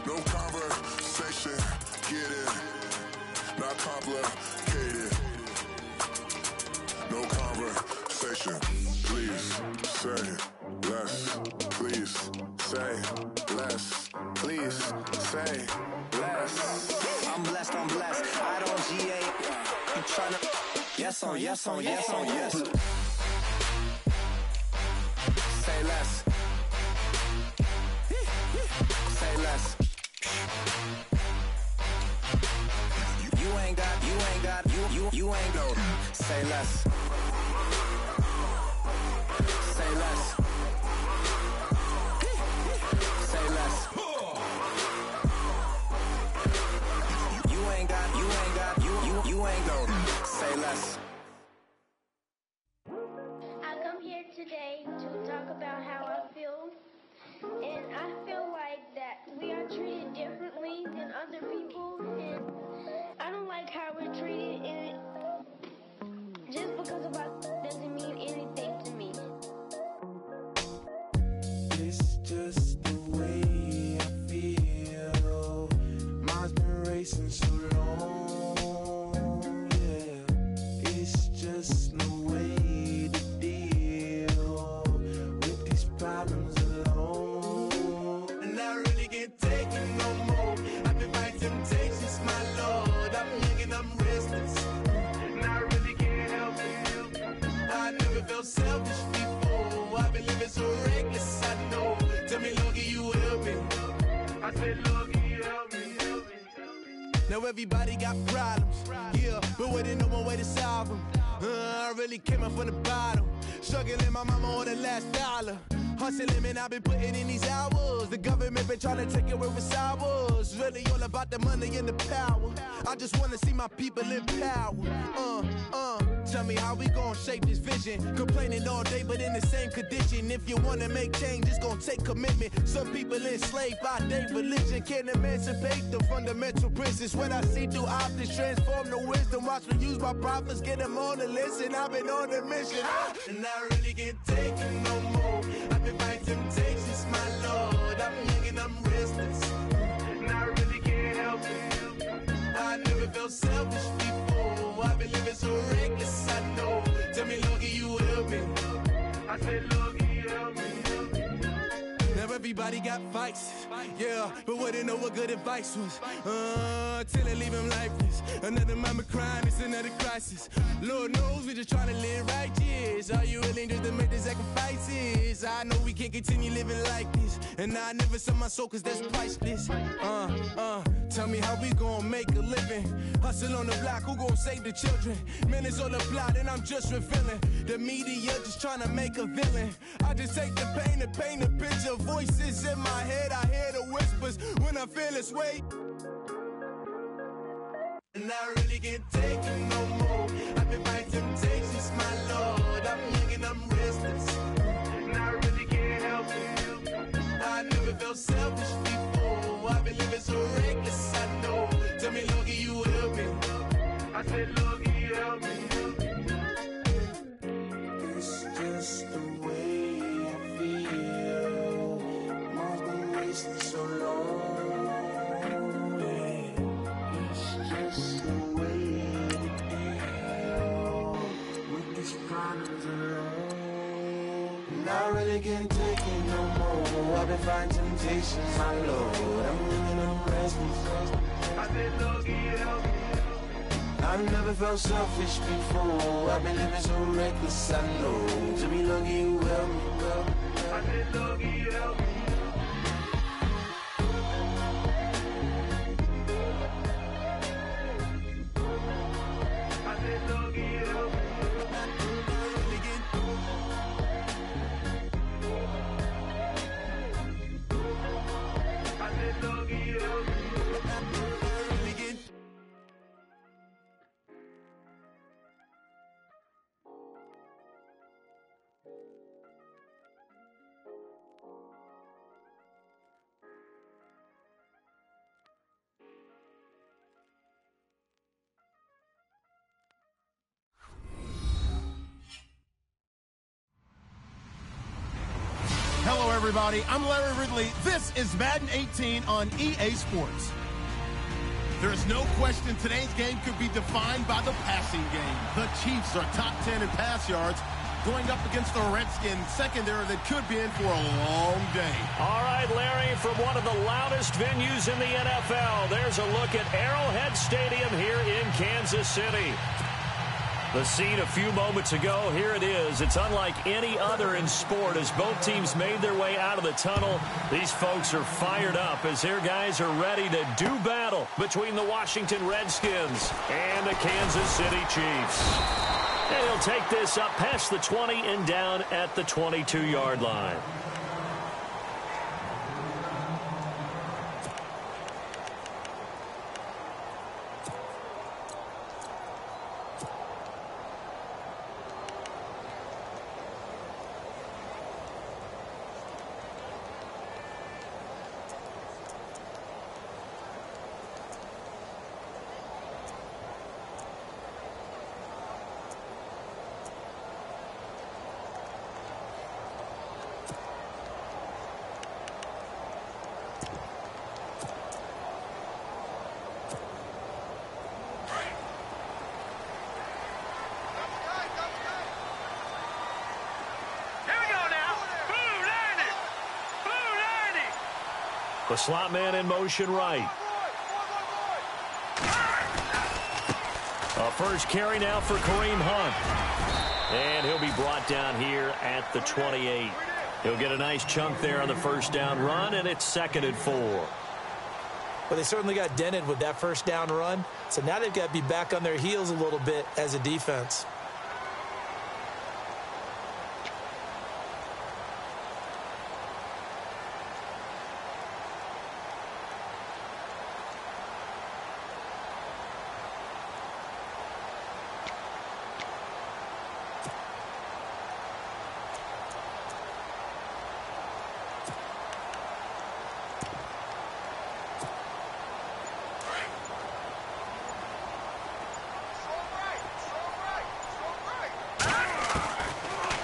No conversation, get it, not complicated. No conversation, please say less. Please say less. Please say less. I'm blessed, I'm blessed. I don't GA. I'm tryna. Yes on, yes on, yes on, yes. Say less. Say less. You ain't got, you ain't no. Say less. Say less. Say less. You ain't got, you ain't no. Say less. I come here today to talk about how I feel. And I feel like that we are treated differently than other people, and I don't like how we're treated, and just because of our doesn't mean anything to me. It's just the way I feel. Mine's been racing so long, yeah. It's just no way to deal with these problems alone. And I really can't take it no more. I've been fighting temptations, my Lord. I'm young and I'm restless, and I really can't help it. I never felt selfish before. I've been living so reckless, I know. Tell me, Lord, can you help me? I said, Lord, can you help me? Now everybody got problems, yeah, but waiting no one way to solve them. I really came up from the bottom, struggling my mama on the last dollar. Hustling, man, I've been putting in these hours. The government been trying to take away what's ours. Really all about the money and the power. I just wanna see my people in power. Tell me how we gon' shape this vision. Complaining all day, but in the same condition. If you wanna make change, it's gon' take commitment. Some people enslaved by their religion can't emancipate the fundamental principles. What I see through optics transform the wisdom. Watch me use my prophets, get them on the list, and I've been on a mission. And I really can't take it no more. I've been fighting temptations, my Lord. I'm young and I'm restless, and I really can't help it. I never felt selfish before. I've been living so reckless, I know. Tell me, Lord, can you help me? I said, Lord, can you help me? Now everybody got vices, yeah, but wouldn't know what good advice was. Till they leave him lifeless. Another mama crying, it's another crisis. Lord knows we just trying to live righteous. Are you willing just to make the sacrifices? I know we can't continue living like this, and I never sell my soul cause that's priceless. Tell me how we gon' make a living. Hustle on the block, who gon' save the children? Man, it's all a plot and I'm just revealing. The media just trying to make a villain. I just take the pain and paint a picture. Voices in my head, I hear the whispers when I feel this way. And I really can't take it no more. I've been fighting temptations, my Lord. I'm young and I'm restless, and I really can't help it. I never felt selfish before. I've been living so reckless, I know. Tell me, Lord, can you help me? I said, Lord, can you help me? It's just the way I feel. Mine's been racing so long. And I really can't take it no more. I've been fighting temptations, my Lord. I'm living on restless. I said, Lord, can you help me? I've never felt selfish before. I've been living so reckless, I know. To me, Lord, can you help me? I said, Lord, can you help me? I said, Lord, can you help me? everybody. I'm Larry Ridley. This is Madden 18 on EA Sports. There is no question today's game could be defined by the passing game. The Chiefs are top 10 in pass yards, going up against the Redskins secondary that could be in for a long day. All right, Larry, from one of the loudest venues in the NFL, there's a look at Arrowhead Stadium here in Kansas City. The scene a few moments ago, here it is. It's unlike any other in sport as both teams made their way out of the tunnel. These folks are fired up as their guys are ready to do battle between the Washington Redskins and the Kansas City Chiefs. And he'll take this up past the 20 and down at the 22-yard line. The slot man in motion right. A first carry now for Kareem Hunt. And he'll be brought down here at the 28. He'll get a nice chunk there on the first down run, and it's 2nd and 4. Well, they certainly got dented with that first down run. So now they've got to be back on their heels a little bit as a defense.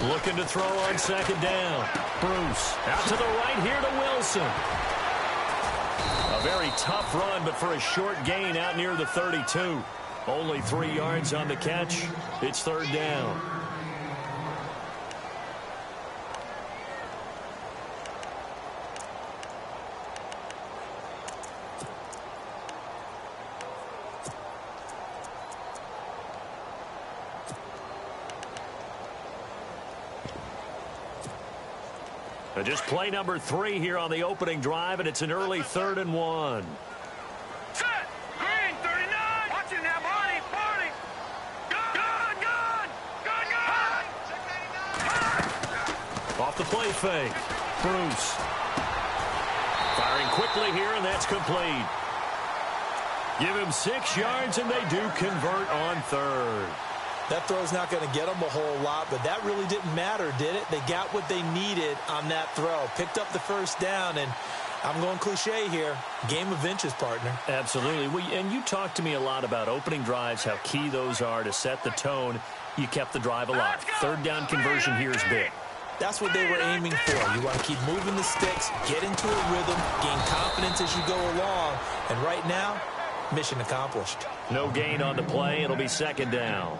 Looking to throw on 2nd down. Bruce out to the right here to Wilson. A very tough run, but for a short gain out near the 32. Only 3 yards on the catch. It's 3rd down. Just play number 3 here on the opening drive, and it's an early 3rd and 1. Set! Green, 39! Watch it now, Barney! Barney! Gun! Gun! Gun! Gun! Off the play fake. Bruce. Firing quickly here, and that's complete. Give him 6 yards, and they do convert on 3rd. That throw's not going to get them a whole lot, but that really didn't matter, did it? They got what they needed on that throw. Picked up the first down, and I'm going cliche here. Game of inches, partner. Absolutely. And you talked to me a lot about opening drives, how key those are to set the tone. You kept the drive alive. 3rd down conversion here is big. That's what they were aiming for. You want to keep moving the sticks, get into a rhythm, gain confidence as you go along. And right now, mission accomplished. No gain on the play. It'll be 2nd down.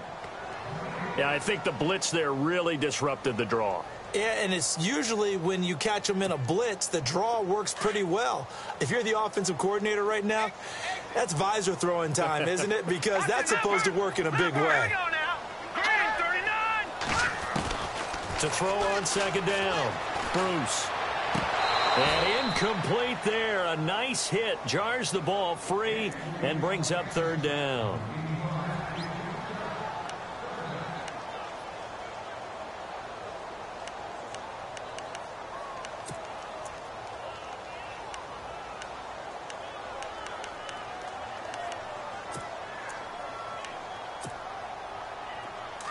Yeah, I think the blitz there really disrupted the draw. Yeah, and it's usually when you catch them in a blitz, the draw works pretty well. If you're the offensive coordinator right now, that's visor throwing time, isn't it? Because that's supposed to work in a big way. To throw on 2nd down, Bruce. And incomplete there. A nice hit. Jars the ball free and brings up 3rd down.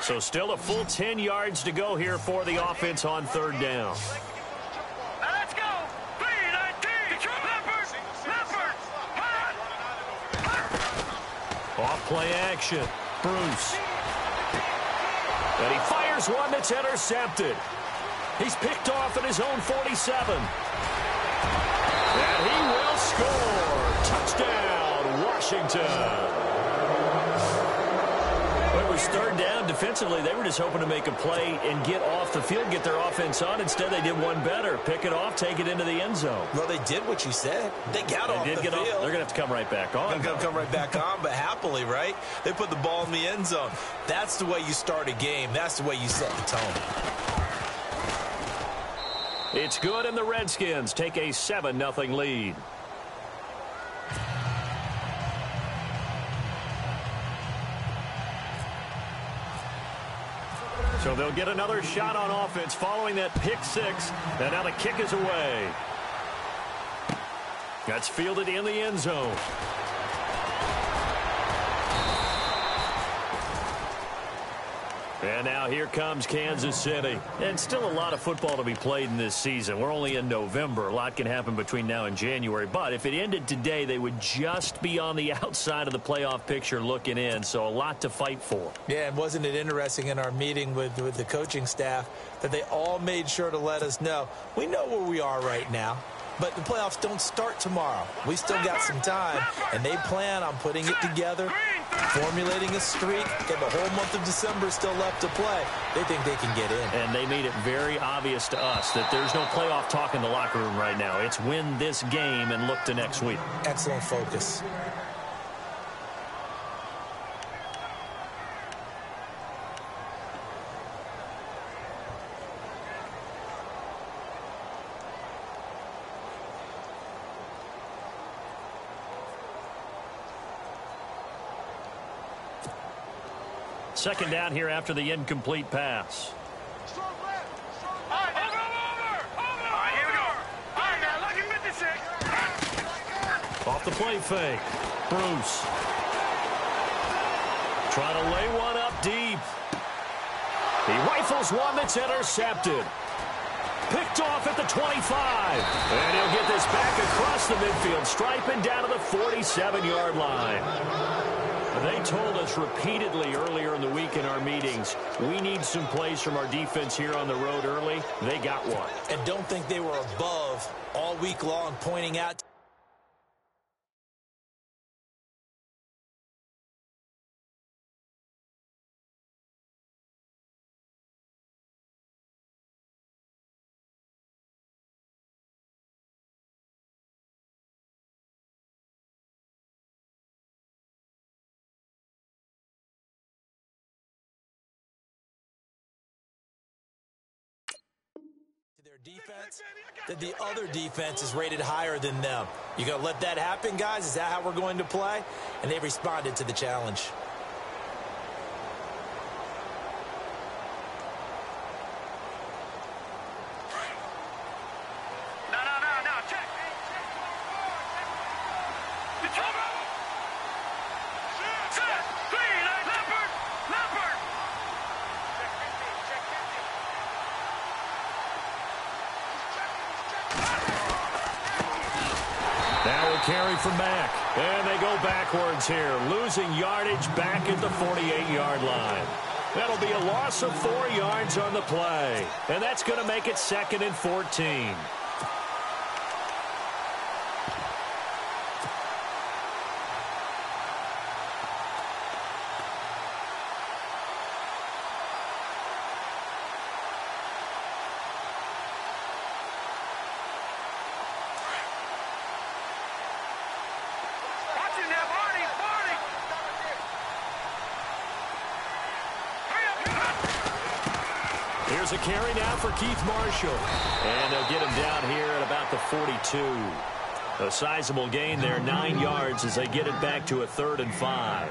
So still a full 10 yards to go here for the offense on 3rd down. Now let's go. 3-19. Off play action. Bruce. And he fires one that's intercepted. He's picked off at his own 47. And he will score. Touchdown, Washington. It was third down. Defensively, they were just hoping to make a play and get off the field, get their offense on. Instead, they did one better. Pick it off, take it into the end zone. Well, they did what you said. They got off the field. They're going to have to come right back on. They're going to come right back on, but happily, right? They put the ball in the end zone. That's the way you start a game. That's the way you set the tone. It's good, and the Redskins take a 7-0 lead. So they'll get another shot on offense following that pick six. And now the kick is away. That's fielded in the end zone. And now here comes Kansas City. And still a lot of football to be played in this season. We're only in November. A lot can happen between now and January. But if it ended today, they would just be on the outside of the playoff picture looking in. So a lot to fight for. Yeah, and wasn't it interesting in our meeting with the coaching staff that they all made sure to let us know, we know where we are right now, but the playoffs don't start tomorrow. We still got some time, and they plan on putting it together, formulating a streak, and the whole month of December still left to play. They think they can get in. And they made it very obvious to us that there's no playoff talk in the locker room right now. It's win this game and look to next week. Excellent focus. Second down here after the incomplete pass. All right, here we go. All right, now, lucky 56. Off the play fake. Bruce. Trying to lay one up deep. He rifles one that's intercepted. Picked off at the 25. And he'll get this back across the midfield stripe and down to the 47-yard line. They told us repeatedly earlier in the week in our meetings, we need some plays from our defense here on the road early. They got one. And don't think they were above all week long pointing out. Defense, that the other defense is rated higher than them. You gonna let that happen, guys? Is that how we're going to play? And they responded to the challenge. No, check. Set, clean, Leopard. Now a carry from Mack. And they go backwards here, losing yardage back at the 48-yard line. That'll be a loss of 4 yards on the play. And that's going to make it 2nd and 14. Here's a carry now for Keith Marshall. And they'll get him down here at about the 42. A sizable gain there, 9 yards as they get it back to a 3rd and 5.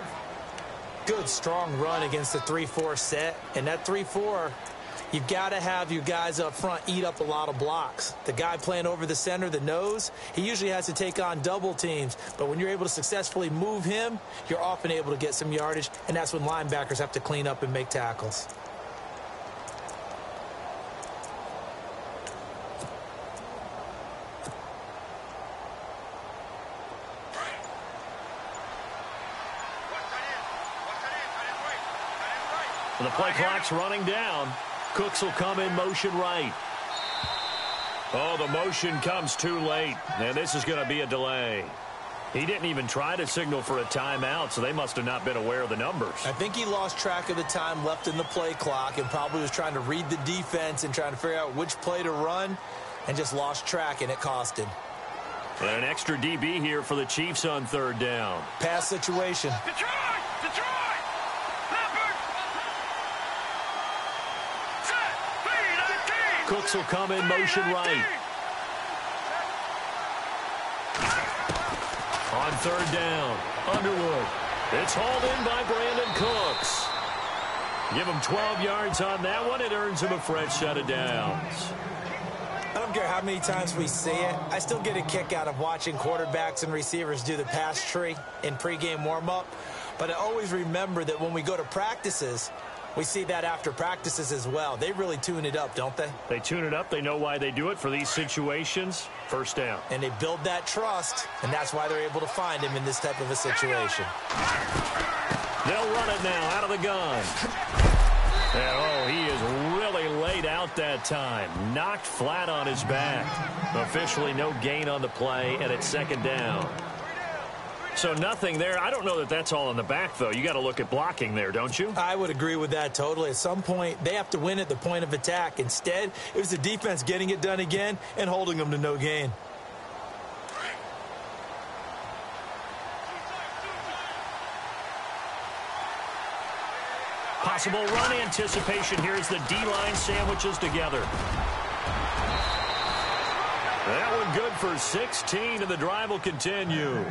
Good, strong run against the 3-4 set. And that 3-4, you've got to have your guys up front eat up a lot of blocks. The guy playing over the center, the nose, he usually has to take on double teams. But when you're able to successfully move him, you're often able to get some yardage. And that's when linebackers have to clean up and make tackles. The play clock's running down. Cooks will come in motion right. Oh, the motion comes too late, and this is going to be a delay. He didn't even try to signal for a timeout, so they must have not been aware of the numbers. I think he lost track of the time left in the play clock and probably was trying to read the defense and trying to figure out which play to run and just lost track, and it cost him. And an extra DB here for the Chiefs on third down. Pass situation. Detroit! Detroit! Leopard! Set! P19! Cooks will come in motion right. On third down, Underwood. It's hauled in by Brandon Cooks. Give him 12 yards on that one. It earns him a fresh set of downs. I don't care how many times we see it. I still get a kick out of watching quarterbacks and receivers do the pass tree in pregame warm-up. But I always remember that when we go to practices, we see that after practices as well. They really tune it up, don't they? They tune it up. They know why they do it for these situations. First down. And they build that trust, and that's why they're able to find him in this type of a situation. They'll run it now out of the gun. And, oh, he is really laid out that time. Knocked flat on his back. Officially no gain on the play, and it's second down. So nothing there. I don't know that that's all in the back, though. You got to look at blocking there, don't you? I would agree with that totally. At some point, they have to win at the point of attack. Instead, it was the defense getting it done again and holding them to no gain. Possible run anticipation here as the D-line sandwiches together. That one good for 16, and the drive will continue.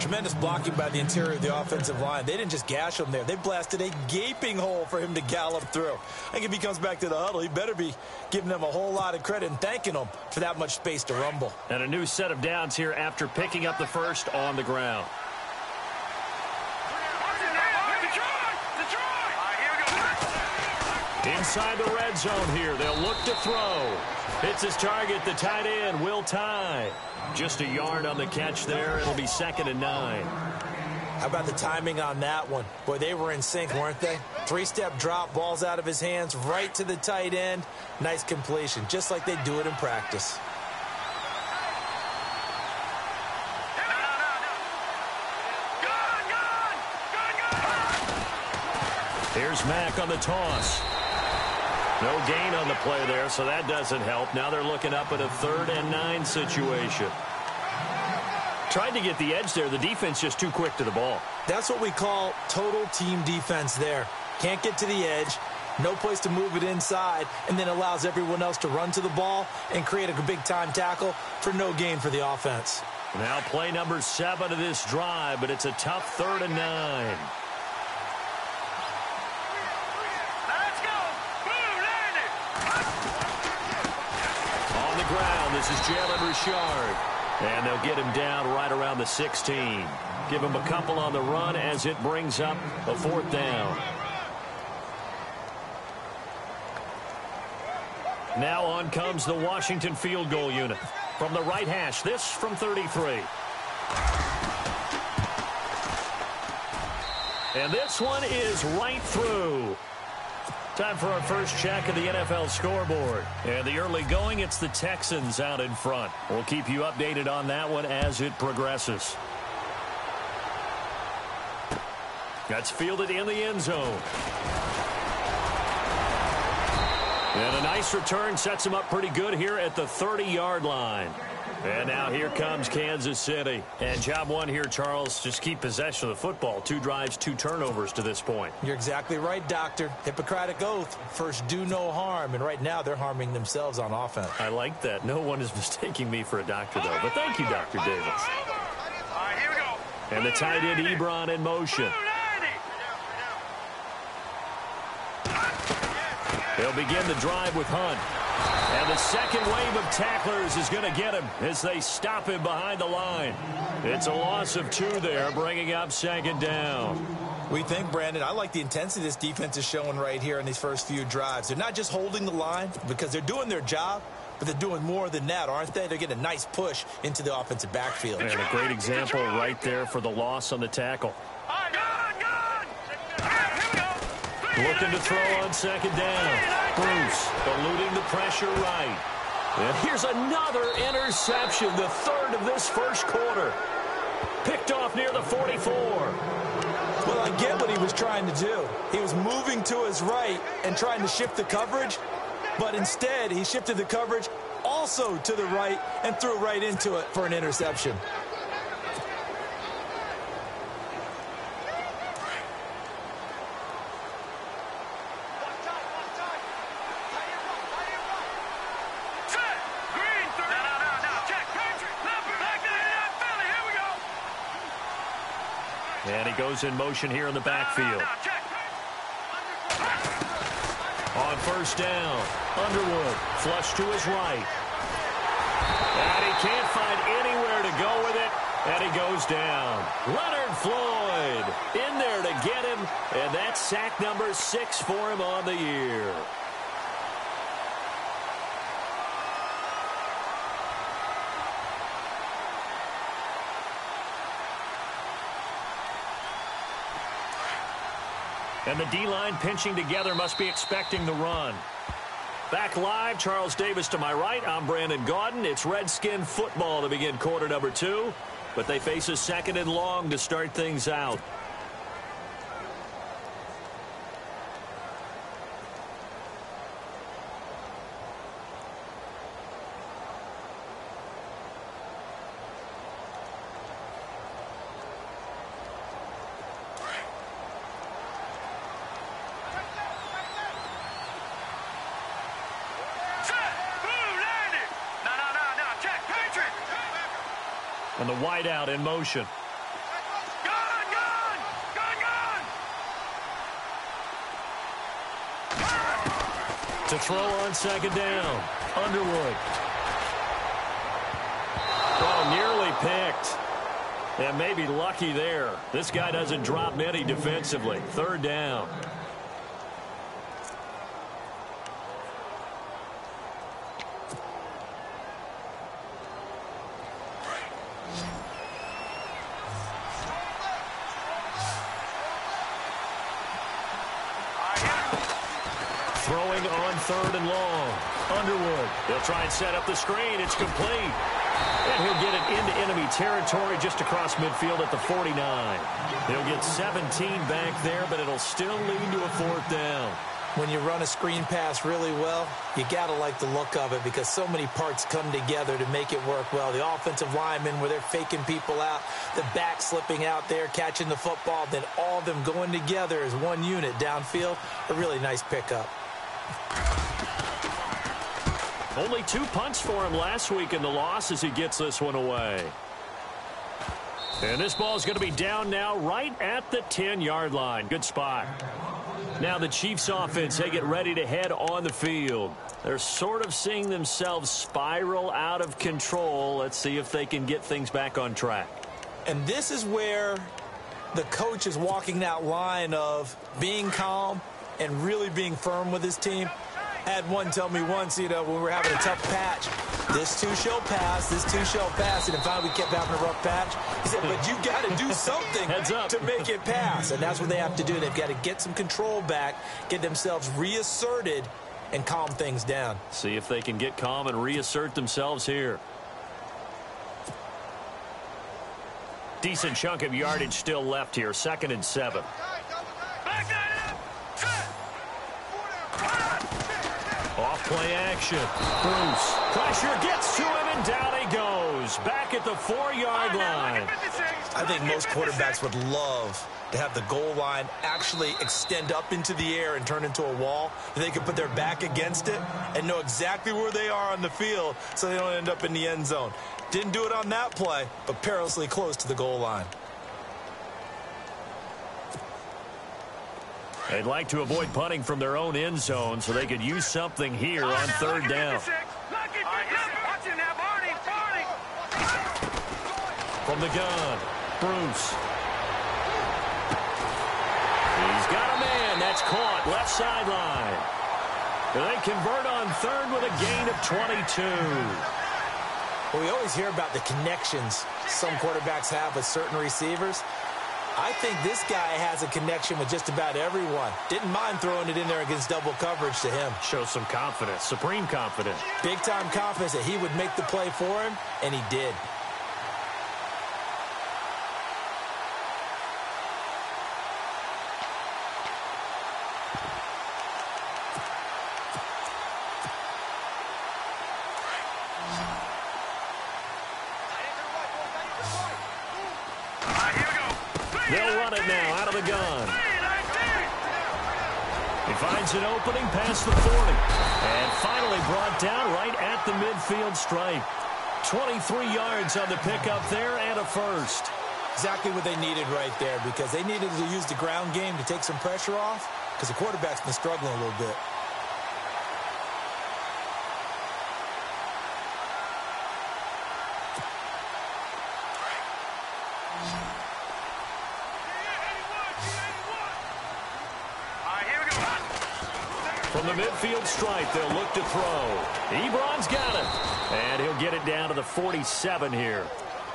Tremendous blocking by the interior of the offensive line. They didn't just gash him there. They blasted a gaping hole for him to gallop through. I think if he comes back to the huddle, he better be giving them a whole lot of credit and thanking them for that much space to rumble. And a new set of downs here after picking up the first on the ground. Inside the red zone here. They'll look to throw. Hits his target, the tight end, Will Tye. Just a yard on the catch there. It'll be 2nd and 9. How about the timing on that one? Boy, they were in sync, weren't they? 3-step drop, balls out of his hands, right to the tight end. Nice completion, just like they do it in practice. Here's Mack on the toss. No gain on the play there, so that doesn't help. Now they're looking up at a 3rd and 9 situation. Tried to get the edge there. The defense just too quick to the ball. That's what we call total team defense there. Can't get to the edge, no place to move it inside, and then allows everyone else to run to the ball and create a big-time tackle for no gain for the offense. Now play number 7 of this drive, but it's a tough 3rd and 9. This is Jalen Richard. And they'll get him down right around the 16. Give him a couple on the run as it brings up a 4th down. Now on comes the Washington field goal unit. From the right hash, this from 33. And this one is right through. Time for our first check of the NFL scoreboard. And the early going, it's the Texans out in front. We'll keep you updated on that one as it progresses. That's fielded in the end zone. And a nice return sets him up pretty good here at the 30-yard line. And now here comes Kansas City. And job one here, Charles, just keep possession of the football. 2 drives, 2 turnovers to this point. You're exactly right, Doctor. Hippocratic oath. First, do no harm. And right now, they're harming themselves on offense. I like that. No one is mistaking me for a doctor, though. But thank you, Dr. Davis. All right, here we go. And the tight end, Ebron, in motion. They'll begin the drive with Hunt. And the second wave of tacklers is going to get him as they stop him behind the line. It's a loss of 2 there, bringing up 2nd down. We think, Brandon, I like the intensity this defense is showing right here in these first few drives. They're not just holding the line because they're doing their job, but they're doing more than that, aren't they? They're getting a nice push into the offensive backfield. And a great example right there for the loss on the tackle. Looking to throw on 2nd down. Bruce eluding the pressure right. And here's another interception, the third of this first quarter. Picked off near the 44. Well, I get what he was trying to do. He was moving to his right and trying to shift the coverage, but instead he shifted the coverage also to the right and threw right into it for an interception. And he goes in motion here in the backfield. On first down, Underwood flush to his right. And he can't find anywhere to go with it, and he goes down. Leonard Floyd in there to get him, and that's sack number 6 for him on the year. And the D-line pinching together must be expecting the run. Back live, Charles Davis to my right. I'm Brandon Gaudin. It's Redskin football to begin quarter number 2. But they face a second and long to start things out. And the wideout in motion. Gun! To throw on second down. Underwood. Oh, nearly picked. And maybe lucky there. This guy doesn't drop many defensively. Third down. Throwing on third and long. Underwood. They'll try and set up the screen. It's complete. And he'll get it into enemy territory just across midfield at the 49. He'll get 17 back there, but it'll still lead to a fourth down. When you run a screen pass really well, you got to like the look of it because so many parts come together to make it work well. The offensive linemen where they're faking people out, the back slipping out there, catching the football, then all of them going together as one unit downfield. A really nice pickup. Only 2 punts for him last week in the loss as he gets this one away. And this ball is going to be down now right at the 10-yard line. Good spot. Now the Chiefs offense, they get ready to head on the field. They're sort of seeing themselves spiral out of control. Let's see if they can get things back on track. And this is where the coach is walking that line of being calm and really being firm with his team. Had one tell me once, when we were having a tough patch, this too shall pass, this too shall pass, and then finally we kept having a rough patch. He said, but you got to do something to make it pass, and that's what they have to do. They've got to get some control back, get themselves reasserted, and calm things down. See if they can get calm and reassert themselves here. Decent chunk of yardage still left here, 2nd and 7. Off play action. Bruce. Pressure gets to him, and down he goes. Back at the 4-yard line. I think most quarterbacks would love to have the goal line actually extend up into the air and turn into a wall. They can put their back against it and know exactly where they are on the field so they don't end up in the end zone. Didn't do it on that play, but perilously close to the goal line. They'd like to avoid punting from their own end zone so they could use something here on third down. From the gun, Bruce. He's got a man. That's caught. Left sideline. They convert on third with a gain of 22. Well, we always hear about the connections some quarterbacks have with certain receivers. I think this guy has a connection with just about everyone. Didn't mind throwing it in there against double coverage to him. Shows some confidence, supreme confidence. Big-time confidence that he would make the play for him, and he did. They'll run it now out of the gun. He finds an opening past the 40. And finally brought down right at the midfield stripe. 23 yards on the pickup there and a first. Exactly what they needed right there, because they needed to use the ground game to take some pressure off, because the quarterback's been struggling a little bit. From the midfield stripe, they'll look to throw. Ebron's got it. And he'll get it down to the 47 here.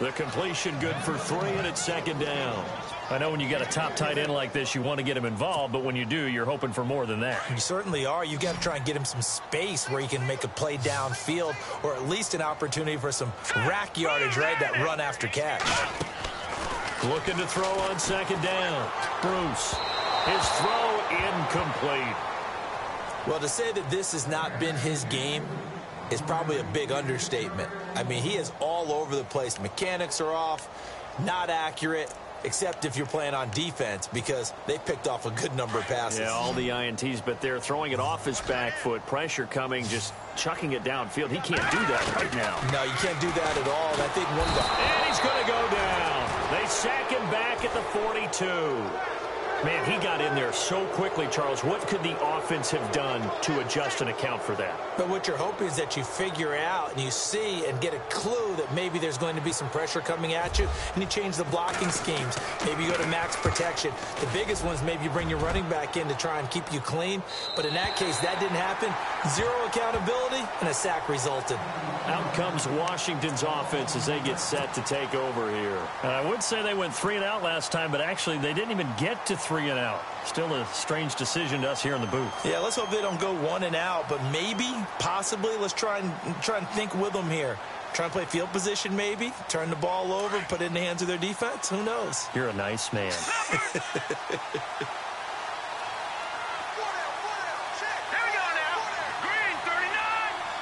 The completion good for 3, and it's second down. I know when you got a top tight end like this, you want to get him involved, but when you do, you're hoping for more than that. You certainly are. You've got to try and get him some space where he can make a play downfield, or at least an opportunity for some rack yardage, right? That run after catch. Looking to throw on second down. Bruce. His throw incomplete. Well, to say that this has not been his game is probably a big understatement. I mean, he is all over the place. Mechanics are off, not accurate, except if you're playing on defense, because they picked off a good number of passes. Yeah, all the INTs, but they're throwing it off his back foot. Pressure coming, just chucking it downfield. He can't do that right now. No, you can't do that at all. I think one guy. And he's going to go down. They sack him back at the 42. Man, he got in there so quickly, Charles. What could the offense have done to adjust and account for that? But what you're hoping is that you figure out and you see and get a clue that maybe there's going to be some pressure coming at you, and you change the blocking schemes. Maybe you go to max protection. The biggest one is maybe you bring your running back in to try and keep you clean. But in that case, that didn't happen. Zero accountability, and a sack resulted. Out comes Washington's offense as they get set to take over here. And I would say they went 3 and out last time, but actually they didn't even get to 3 and out. Still a strange decision to us here in the booth. Yeah, let's hope they don't go 1 and out, but maybe, possibly, let's try and think with them here. Try and play field position maybe, turn the ball over, put it in the hands of their defense. Who knows? You're a nice man.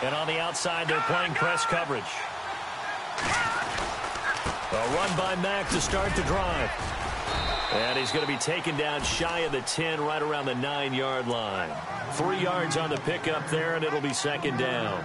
And on the outside, they're playing press coverage. A run by Mack to start the drive. And he's going to be taken down shy of the 10, right around the 9-yard line. 3 yards on the pickup there, and it'll be second down.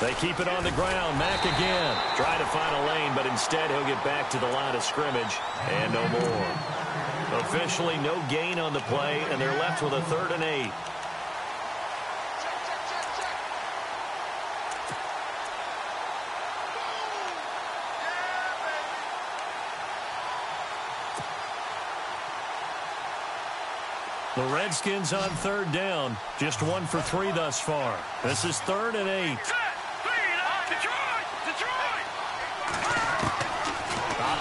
They keep it on the ground. Mack again. Trying to find a lane, but instead he'll get back to the line of scrimmage. And no more. Officially no gain on the play, and they're left with a 3rd and 8. The Redskins on 3rd down. Just 1 for 3 thus far. This is 3rd and 8.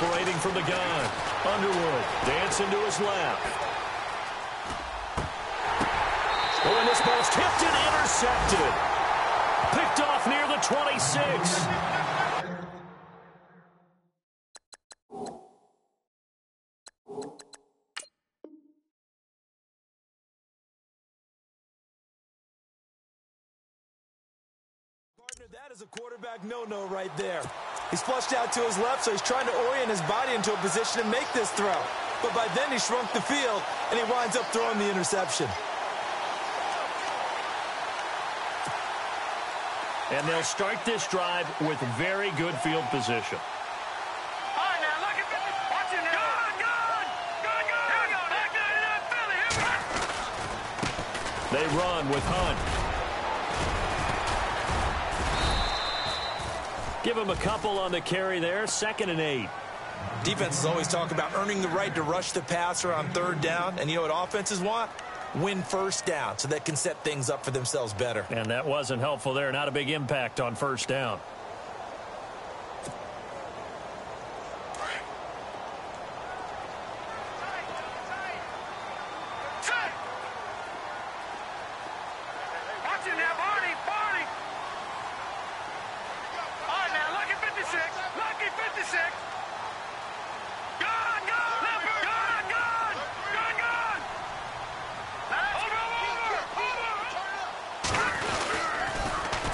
Operating from the gun. Underwood dancing to his left. Oh, and this ball's tipped and intercepted. Picked off near the 26. That is a quarterback no-no right there. He's flushed out to his left, so he's trying to orient his body into a position to make this throw. But by then he shrunk the field, and he winds up throwing the interception. And they'll start this drive with very good field position. All right, now look at this. Watch it now. Good. Here we go. Back there in that Philly. Here we go. They run with Hunt. Give him a couple on the carry there. 2nd and 8. Defenses always talk about earning the right to rush the passer on 3rd down. And you know what offenses want? Win 1st down so they can set things up for themselves better. And that wasn't helpful there. Not a big impact on 1st down.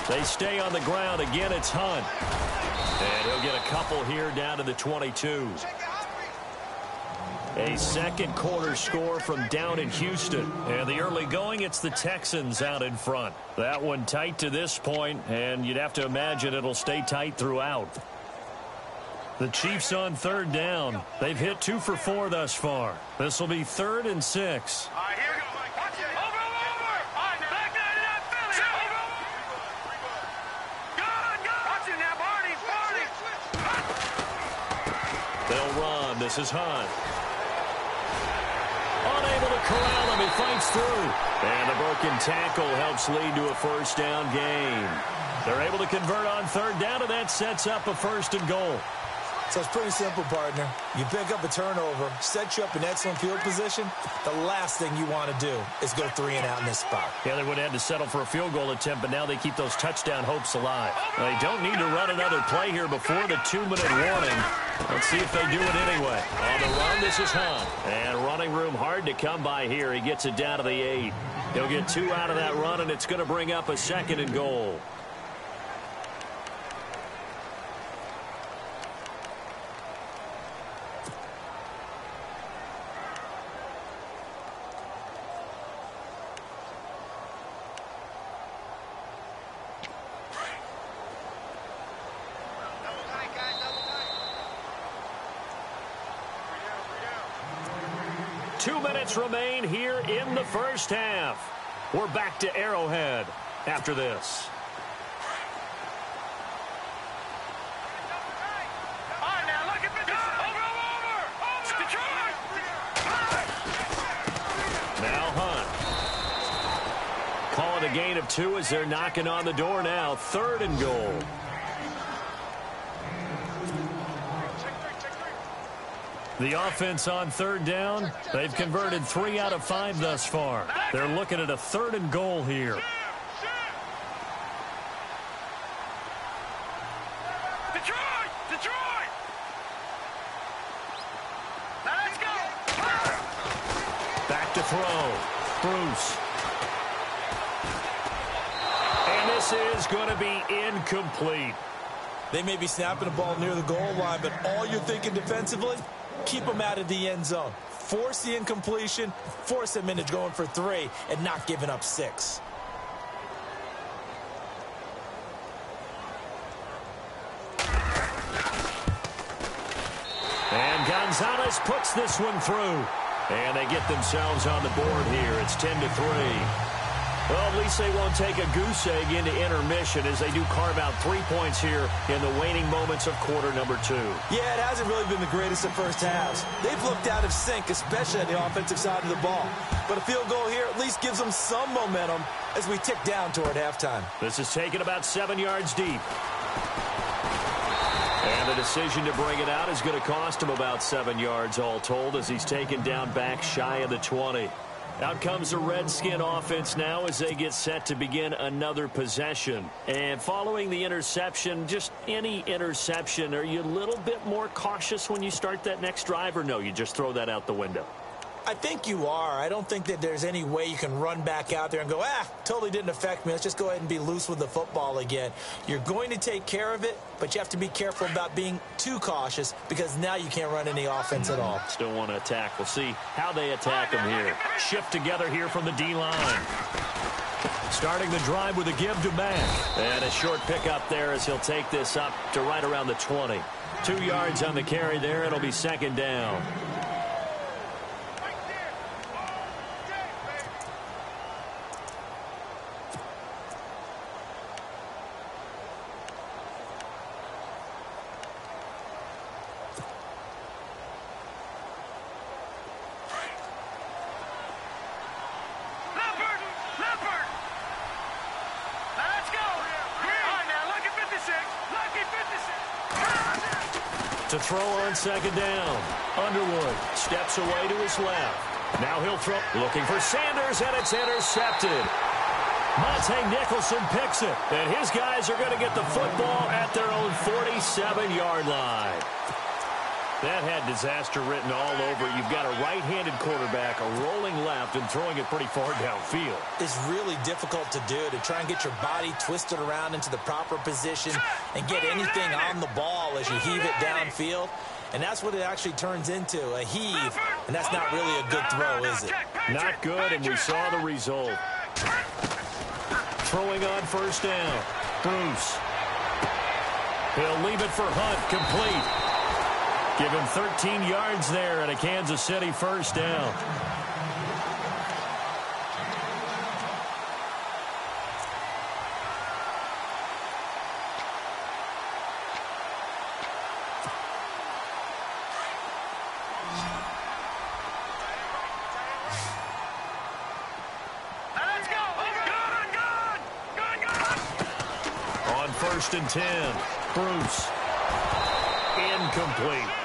They stay on the ground. Again, it's Hunt. And he'll get a couple here down to the 22. A 2nd quarter score from down in Houston. And the early going, it's the Texans out in front. That one tight to this point, and you'd have to imagine it'll stay tight throughout. The Chiefs on 3rd down. They've hit 2 for 4 thus far. This will be 3rd and 6. They'll run. This is Hunt. Unable to corral him. He fights through. And the broken tackle helps lead to a 1st down gain. They're able to convert on 3rd down, and that sets up a 1st and goal. So it's pretty simple, partner. You pick up a turnover, set you up in excellent field position. The last thing you want to do is go 3 and out in this spot. Yeah, they would have had to settle for a field goal attempt, but now they keep those touchdown hopes alive. They don't need to run another play here before the 2-minute warning. Let's see if they do it anyway. On the run, this is Hunt. And running room hard to come by here. He gets it down to the 8. He'll get 2 out of that run, and it's going to bring up a 2nd and goal. Remain here in the 1st half. We're back to Arrowhead after this. Now Hunt. Call it a gain of 2 as they're knocking on the door now. 3rd and goal. The offense on 3rd down, they've converted 3 out of 5 thus far. They're looking at a 3rd and goal here. Detroit! Let's go! Back to throw. Bruce. And this is going to be incomplete. They may be snapping the ball near the goal line, but all you're thinking defensively, keep them out of the end zone. Force the incompletion, force them into going for 3, and not giving up 6. And Gonzalez puts this one through. And they get themselves on the board here. It's 10-3. Well, at least they won't take a goose egg into intermission as they do carve out 3 points here in the waning moments of quarter number 2. Yeah, it hasn't really been the greatest of first halves. They've looked out of sync, especially on the offensive side of the ball. But a field goal here at least gives them some momentum as we tick down toward halftime. This is taken about 7 yards deep. And the decision to bring it out is going to cost him about 7 yards all told as he's taken down back shy of the 20. Out comes the Redskin offense now as they get set to begin another possession. And following the interception, just any interception, are you a little bit more cautious when you start that next drive, or no, you just throw that out the window? I think you are. I don't think that there's any way you can run back out there and go, totally didn't affect me. Let's just go ahead and be loose with the football again. You're going to take care of it, but you have to be careful about being too cautious because now you can't run any offense at all. Still want to attack. We'll see how they attack them here. Shift together here from the D-line. Starting the drive with a give to Mack. And a short pickup there as he'll take this up to right around the 20. 2 yards on the carry there. It'll be 2nd down. To throw on second down. Underwood steps away to his left. Now he'll throw. Looking for Sanders, and it's intercepted. Monte Nicholson picks it, and his guys are going to get the football at their own 47-yard line. That had disaster written all over. You've got a right-handed quarterback, a rolling left, and throwing it pretty far downfield. It's really difficult to do, to try and get your body twisted around into the proper position and get anything on the ball as you heave it downfield. And that's what it actually turns into, a heave. And that's not really a good throw, is it? Not good, and we saw the result. Throwing on first down. Bruce. He'll leave it for Hunt, complete. Give him 13 yards there at a Kansas City first down. Let's go. Good. On first and 10, Bruce. Incomplete.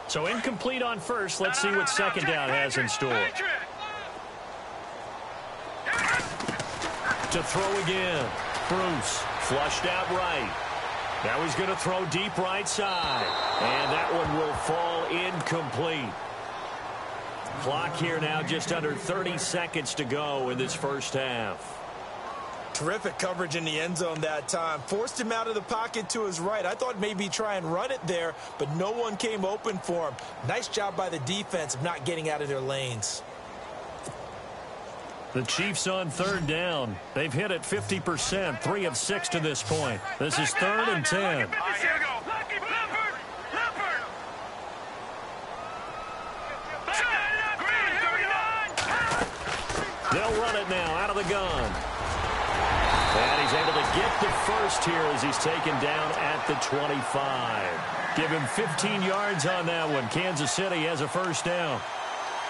So incomplete on first. Let's see what second down has in store. To throw again. Bruce flushed out right. Now he's going to throw deep right side. And that one will fall incomplete. Clock here now just under 30 seconds to go in this first half. Terrific coverage in the end zone that time. Forced him out of the pocket to his right. I thought maybe try and run it there, but no one came open for him. Nice job by the defense of not getting out of their lanes. The Chiefs on third down. They've hit it 50%, 3 of 6 to this point. This is 3rd and 10. Here we go. They'll run it now out of the gun. And he's able to get the first here as he's taken down at the 25. Give him 15 yards on that one. Kansas City has a first down.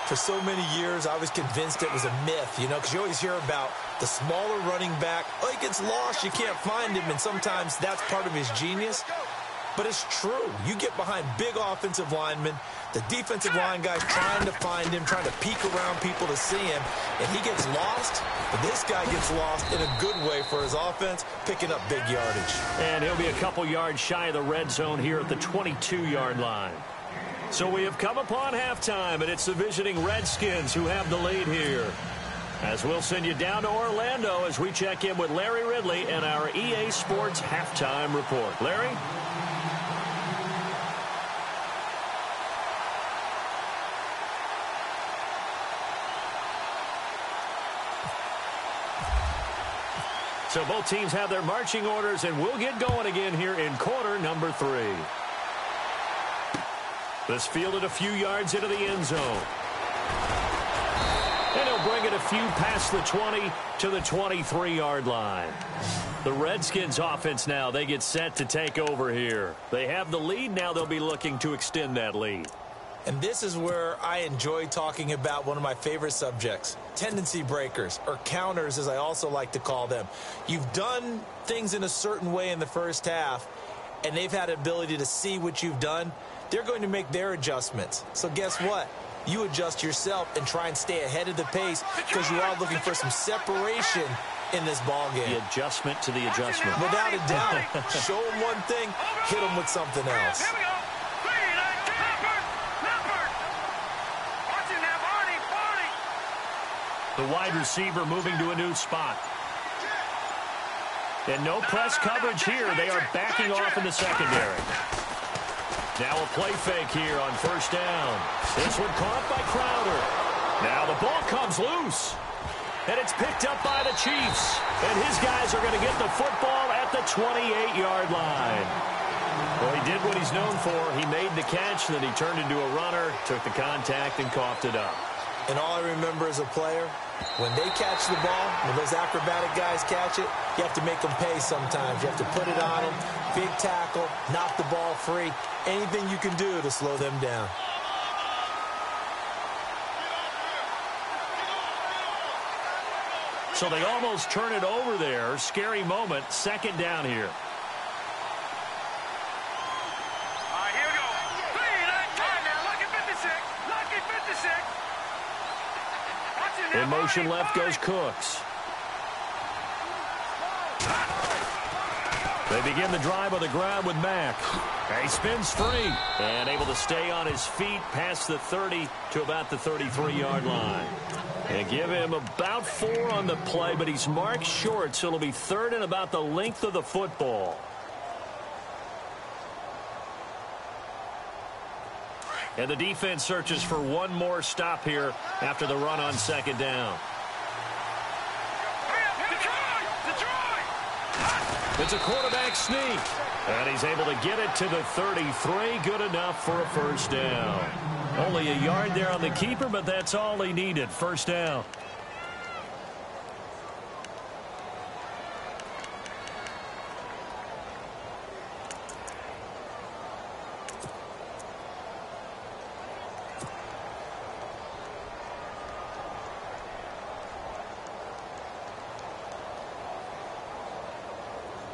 For so many years, I was convinced it was a myth, you know, because you always hear about the smaller running back. Oh, he gets lost, you can't find him, and sometimes that's part of his genius. But it's true. You get behind big offensive linemen, the defensive line guy's trying to find him, trying to peek around people to see him, and he gets lost. But this guy gets lost in a good way for his offense, picking up big yardage. And he'll be a couple yards shy of the red zone here at the 22-yard line. So we have come upon halftime, and it's the visiting Redskins who have the lead here. As we'll send you down to Orlando as we check in with Larry Ridley and our EA Sports Halftime Report. Larry? So both teams have their marching orders, and we'll get going again here in quarter number 3. This fielded a few yards into the end zone. And he'll bring it a few past the 20 to the 23-yard line. The Redskins offense now, they get set to take over here. They have the lead. Now they'll be looking to extend that lead. And this is where I enjoy talking about one of my favorite subjects, tendency breakers, or counters as I also like to call them. You've done things in a certain way in the first half, and they've had an ability to see what you've done. They're going to make their adjustments. So guess what? You adjust yourself and try and stay ahead of the pace because you are looking for some separation in this ball game. The adjustment to the adjustment. Without a doubt. Show them one thing, hit them with something else. Here we go. The wide receiver moving to a new spot. And no press coverage here. They are backing off in the secondary. Now a play fake here on first down. This one caught by Crowder. Now the ball comes loose. And it's picked up by the Chiefs. And his guys are going to get the football at the 28-yard line. Well, he did what he's known for. He made the catch, then he turned into a runner, took the contact, and coughed it up. And all I remember as a player, When they catch the ball, when those acrobatic guys catch it, you have to make them pay sometimes. You have to put it on them, big tackle, knock the ball free, anything you can do to slow them down. So they almost turn it over there. Scary moment. Second down here. All right, here we go. Now, lucky 56. Lucky 56. In motion left goes Cooks. They begin the drive on the ground with Mack. He spins free and able to stay on his feet past the 30 to about the 33-yard line. And give him about 4 on the play, but he's marked short, so it'll be third and about the length of the football. And the defense searches for one more stop here after the run on second down. It's a quarterback sneak. And he's able to get it to the 33. Good enough for a first down. Only a yard there on the keeper, but that's all he needed. First down.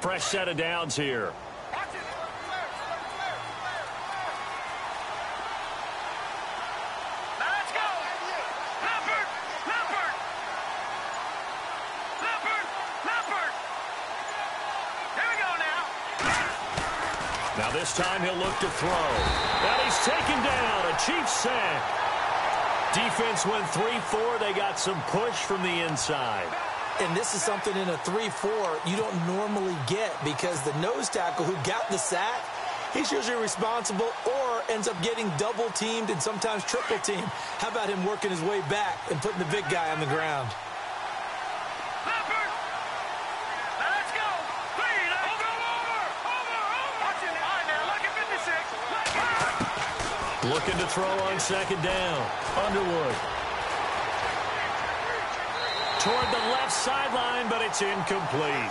Fresh set of downs here. Now this time he'll look to throw. And he's taken down. A Chiefs sack. Defense went 3-4. They got some push from the inside. And this is something in a 3-4 you don't normally get because the nose tackle who got the sack, he's usually responsible or ends up getting double teamed and sometimes triple teamed. How about him working his way back and putting the big guy on the ground? Looking to throw on second down. Underwood. Toward the left sideline, but it's incomplete.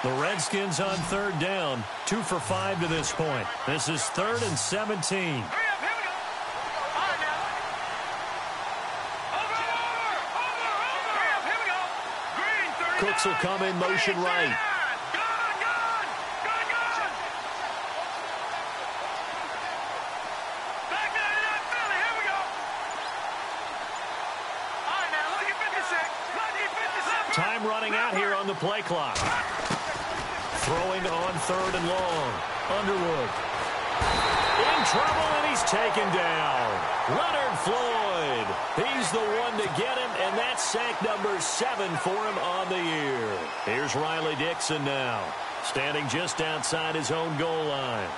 The Redskins on third down, 2 for 5 to this point. This is 3rd and 17. Cooks will come in motion right. Time running out here on the play clock. Throwing on 3rd and long. Underwood. In trouble, and he's taken down. Leonard Floyd. He's the one to get him, and that's sack number 7 for him on the year. Here's Riley Dixon now, standing just outside his own goal line.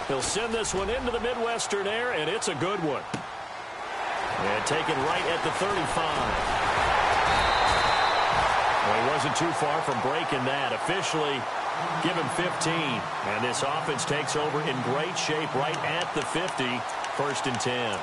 He'll send this one into the Midwestern air, and it's a good one. And taken right at the 35. Well, he wasn't too far from breaking that. Officially, give him 15. And this offense takes over in great shape right at the 50. 1st and 10.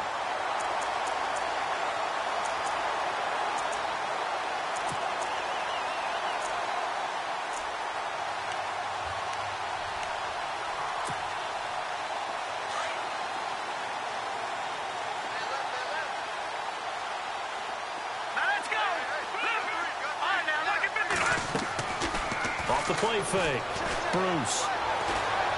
The play fake. Bruce.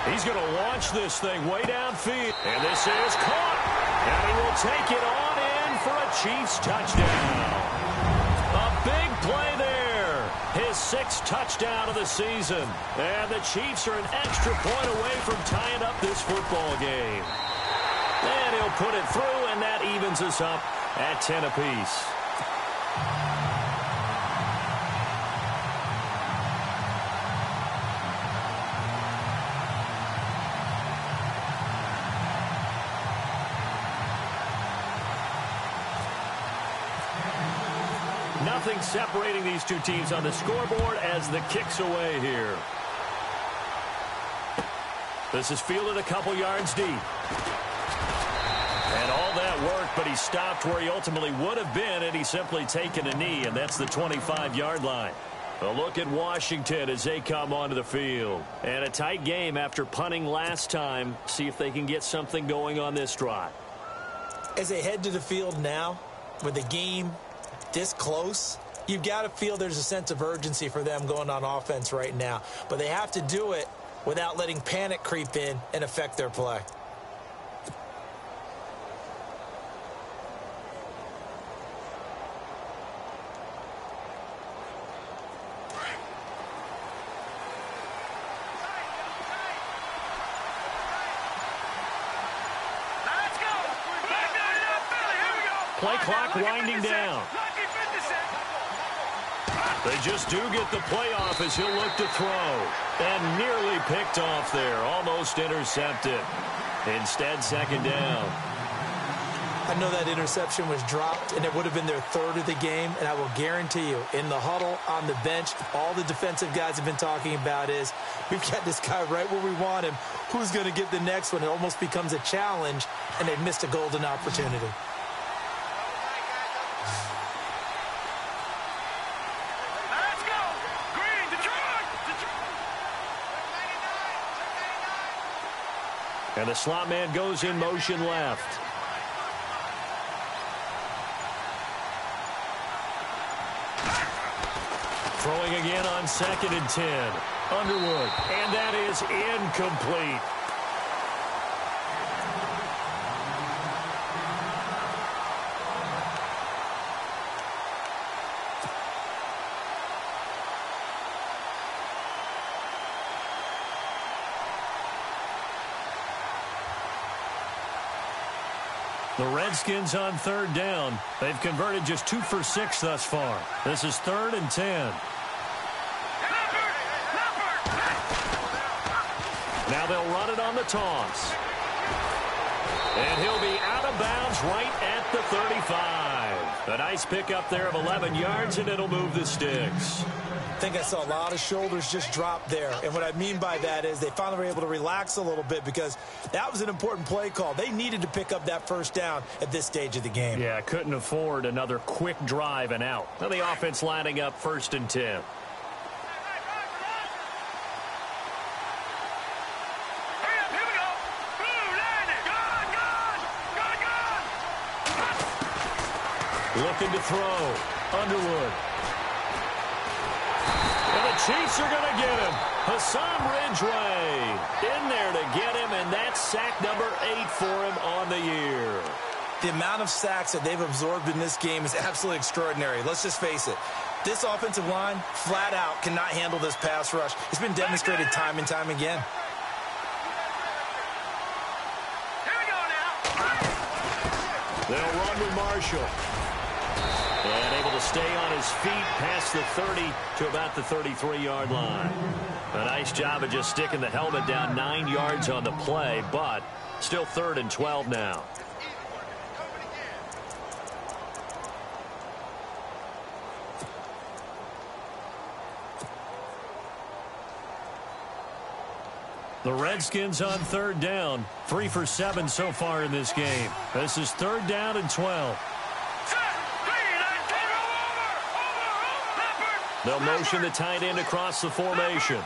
He's going to launch this thing way downfield. And this is caught. And he will take it on in for a Chiefs touchdown. A big play there. His 6th touchdown of the season. And the Chiefs are an extra point away from tying up this football game. And he'll put it through, and that evens us up at 10 apiece. Nothing separating these two teams on the scoreboard as the kick's away here. This is fielded a couple yards deep. And all that work, but he stopped where he ultimately would have been, and he's simply taken a knee, and that's the 25-yard line. A look at Washington as they come onto the field. And a tight game after punting last time. See if they can get something going on this drive. As they head to the field now, with the game this close, you've got to feel there's a sense of urgency for them going on offense right now. But they have to do it without letting panic creep in and affect their play. Play clock winding down. They just do get the playoff as he'll look to throw. And nearly picked off there. Almost intercepted. Instead, second down. I know that interception was dropped, and it would have been their third of the game. And I will guarantee you, in the huddle, on the bench, all the defensive guys have been talking about is, we've got this guy right where we want him. Who's going to get the next one? It almost becomes a challenge, and they've missed a golden opportunity. And the slot man goes in motion left. Throwing again on 2nd and 10. Underwood. And that is incomplete. The Redskins on 3rd down. They've converted just 2 for 6 thus far. This is 3rd and 10. Now they'll run it on the toss. And he'll be out of bounds right at the 35. A nice pickup there of 11 yards, and it'll move the sticks. I think I saw a lot of shoulders just drop there. And what I mean by that is they finally were able to relax a little bit because that was an important play call. They needed to pick up that first down at this stage of the game. Yeah, couldn't afford another quick drive and out. Now the offense lining up 1st and 10. Looking to throw. Underwood. And the Chiefs are going to get him. Hassan Ridgeway in there to get him, and that's sack number 8 for him on the year. The amount of sacks that they've absorbed in this game is absolutely extraordinary. Let's just face it. This offensive line, flat out, cannot handle this pass rush. It's been demonstrated time and time again. Here we go now. They'll run with Marshall. And able to stay on his feet past the 30 to about the 33-yard line. A nice job of just sticking the helmet down 9 yards on the play, but still 3rd and 12 now. The Redskins on 3rd down. 3 for 7 so far in this game. This is 3rd down and 12. They'll motion the tight end across the formation.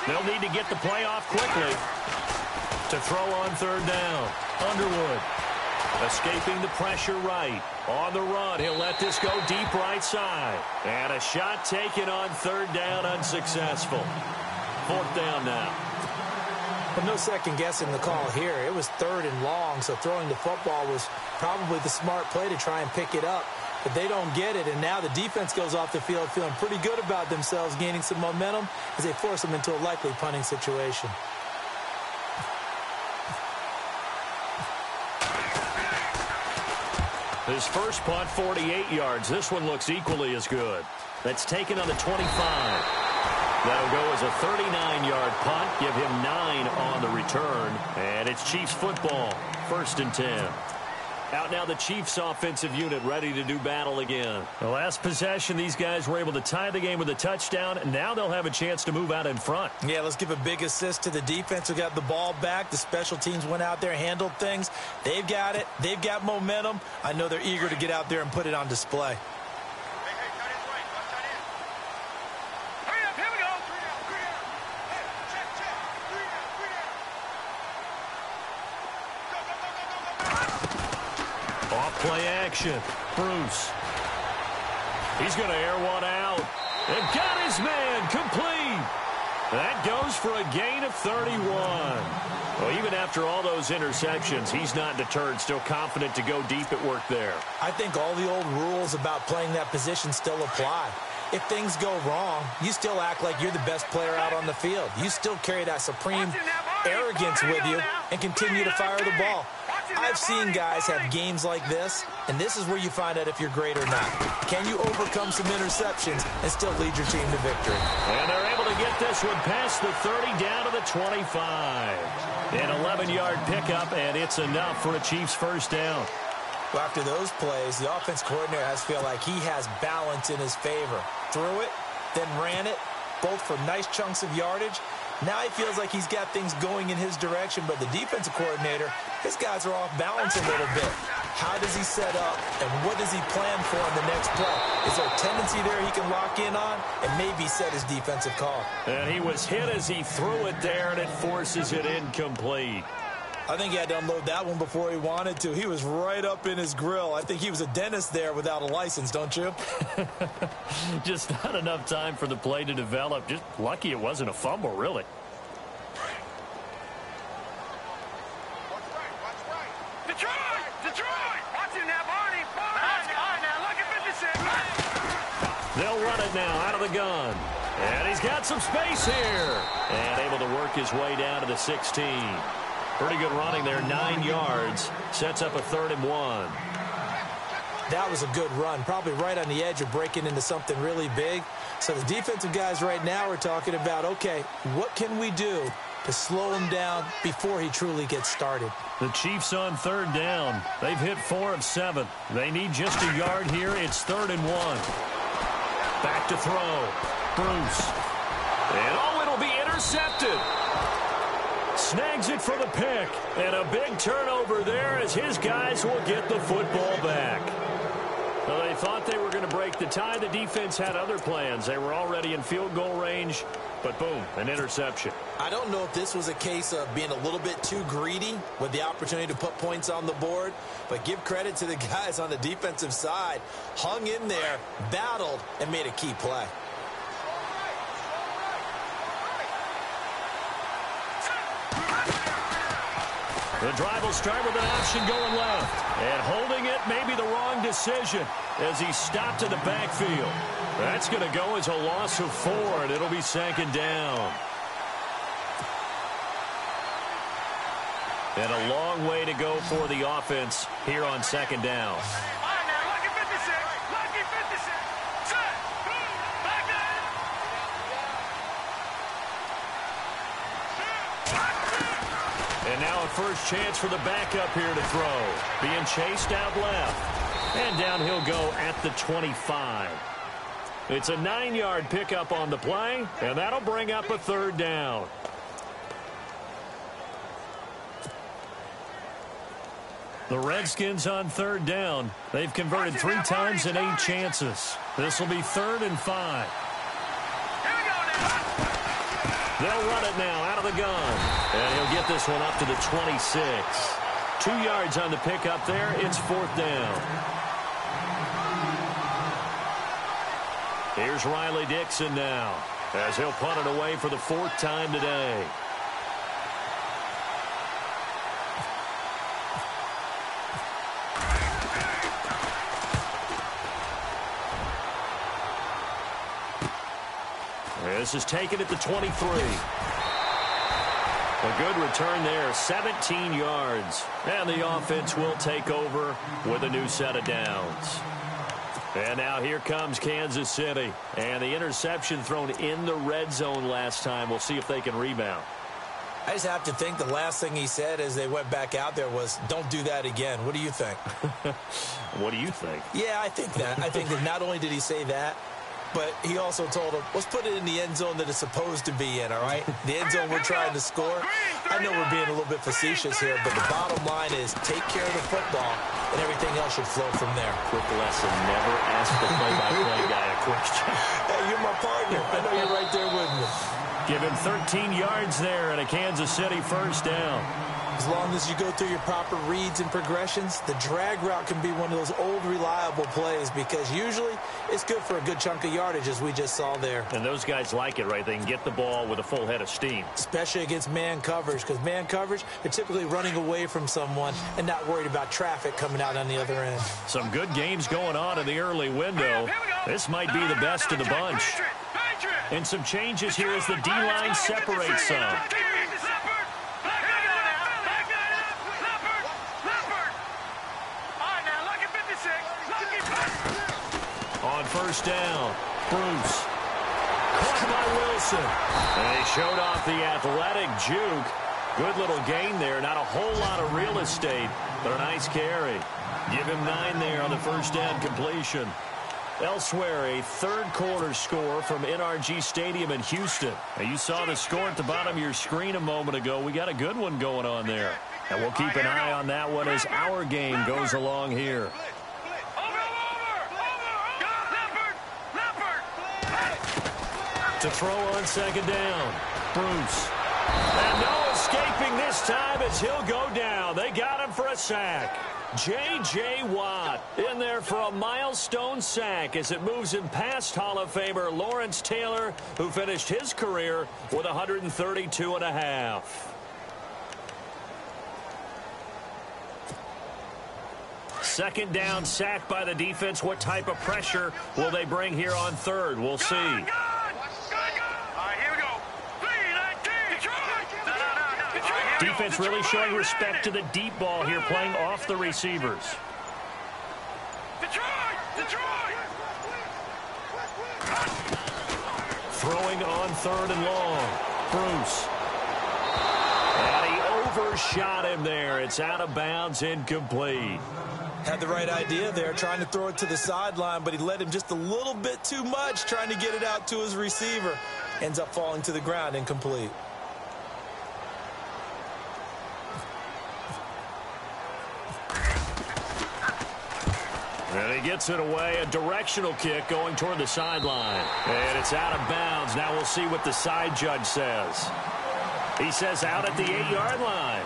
They'll need to get the play off quickly to throw on 3rd down. Underwood escaping the pressure right. On the run, he'll let this go deep right side. And a shot taken on 3rd down, unsuccessful. 4th down now. But no second guessing the call here. It was 3rd and long, so throwing the football was probably the smart play to try and pick it up. But they don't get it, and now the defense goes off the field feeling pretty good about themselves, gaining some momentum as they force them into a likely punting situation. His first punt, 48 yards. This one looks equally as good. That's taken on the 25. That'll go as a 39-yard punt. Give him 9 on the return. And it's Chiefs football. 1st and 10. Out now the Chiefs offensive unit ready to do battle again. The last possession, these guys were able to tie the game with a touchdown, and now they'll have a chance to move out in front. Yeah, let's give a big assist to the defense who got the ball back. The special teams went out there, handled things. They've got it. They've got momentum. I know they're eager to get out there and put it on display. Play action. Bruce. He's going to air one out. And got his man complete. That goes for a gain of 31. Well, even after all those interceptions, he's not deterred. Still confident to go deep at work there. I think all the old rules about playing that position still apply. If things go wrong, you still act like you're the best player out on the field. You still carry that supreme arrogance with you and continue to fire the ball. I've seen guys have games like this, and this is where you find out if you're great or not. Can you overcome some interceptions and still lead your team to victory? And they're able to get this one past the 30 down to the 25. An 11-yard pickup, and it's enough for a Chiefs first down. Well, after those plays, the offense coordinator has to feel like he has balance in his favor. Threw it, then ran it, both for nice chunks of yardage. Now he feels like he's got things going in his direction, but the defensive coordinator, his guys are off balance a little bit. How does he set up, and what does he plan for in the next play? Is there a tendency there he can lock in on and maybe set his defensive call? And he was hit as he threw it there, and it forces it incomplete. I think he had to unload that one before he wanted to. He was right up in his grill. I think he was a dentist there without a license, don't you? Just not enough time for the play to develop. Just lucky it wasn't a fumble, really. Detroit! Watch him now, Barney! Now, look at 56! They'll run it now out of the gun. And he's got some space here. And able to work his way down to the 16. Pretty good running there, 9 yards. Sets up a 3rd and 1. That was a good run, probably right on the edge of breaking into something really big. So the defensive guys right now are talking about, okay, what can we do to slow him down before he truly gets started? The Chiefs on 3rd down. They've hit 4 of 7. They need just a yard here. It's 3rd and 1. Back to throw. Bruce. And it'll be intercepted. Snags it for the pick. And a big turnover there as his guys will get the football back. Well, they thought they were going to break the tie. The defense had other plans. They were already in field goal range. But boom, an interception. I don't know if this was a case of being a little bit too greedy with the opportunity to put points on the board, but give credit to the guys on the defensive side. Hung in there, battled, and made a key play. The drive will start with an option going left. And holding it may be the wrong decision as he stopped in the backfield. That's going to go as a loss of 4, and it'll be 2nd down. And a long way to go for the offense here on 2nd down. All right, now, lucky 56. Lucky 56. Set. Back And now a first chance for the backup here to throw. Being chased out left. And down he'll go at the 25. It's a 9-yard pickup on the play, and that'll bring up a 3rd down. The Redskins on 3rd down. They've converted 3 times in 8 chances. This will be 3rd and 5. They'll run it now out of the gun. And he'll get this one up to the 26. 2 yards on the pickup there. It's 4th down. Here's Riley Dixon now as he'll punt it away for the 4th time today. This is taken at the 23. A good return there, 17 yards. And the offense will take over with a new set of downs. And now here comes Kansas City. And the interception thrown in the red zone last time. We'll see if they can rebound. I just have to think the last thing he said as they went back out there was, don't do that again. What do you think? What do you think? Yeah, I think that. I think that not only did he say that, but he also told him, let's put it in the end zone that it's supposed to be in, all right? The end zone we're trying to score. I know we're being a little bit facetious here, but the bottom line is take care of the football, and everything else should flow from there. Quick lesson, never ask the play-by-play guy a question. Hey, you're my partner. I know you're right there with me. Give him 13 yards there and a Kansas City first down. As long as you go through your proper reads and progressions, the drag route can be one of those old reliable plays because usually it's good for a good chunk of yardage as we just saw there. And those guys like it, right? They can get the ball with a full head of steam. Especially against man coverage because man coverage, they're typically running away from someone and not worried about traffic coming out on the other end. Some good games going on in the early window. This might be the best of the bunch. And some changes here as the D-line separates some. On first down, Bruce. Caught by Wilson. And they showed off the athletic juke. Good little gain there. Not a whole lot of real estate, but a nice carry. Give him 9 there on the first down completion. Elsewhere, a third-quarter score from NRG Stadium in Houston. Now, you saw the score at the bottom of your screen a moment ago. We got a good one going on there. And we'll keep an eye on that one as our game goes along here. To throw on second down, Bruce. And no escaping this time as he'll go down. They got him for a sack. J.J. Watt in there for a milestone sack as it moves him past Hall of Famer Lawrence Taylor, who finished his career with 132.5. Second down, sack by the defense. What type of pressure will they bring here on third? We'll see. Defense really showing respect to the deep ball here, playing off the receivers. Throwing on third and long. Bruce. And he overshot him there. It's out of bounds, incomplete. Had the right idea there, trying to throw it to the sideline, but he let him just a little bit too much, trying to get it out to his receiver. Ends up falling to the ground, incomplete. And he gets it away, a directional kick going toward the sideline. And it's out of bounds. Now we'll see what the side judge says. He says out at the 8-yard line.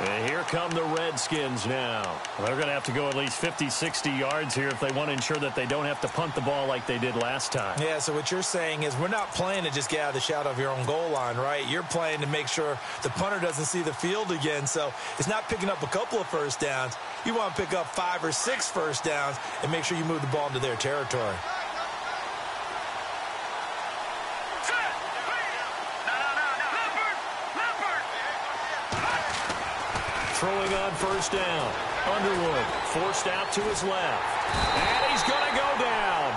And here come the Redskins now. Well, they're going to have to go at least 50, 60 yards here if they want to ensure that they don't have to punt the ball like they did last time. Yeah, so what you're saying is we're not playing to just get out of the shadow of your own goal line, right? You're playing to make sure the punter doesn't see the field again. So it's not picking up a couple of first downs. You want to pick up 5 or 6 first downs and make sure you move the ball into their territory. Throwing on first down. Underwood forced out to his left. And he's going to go down.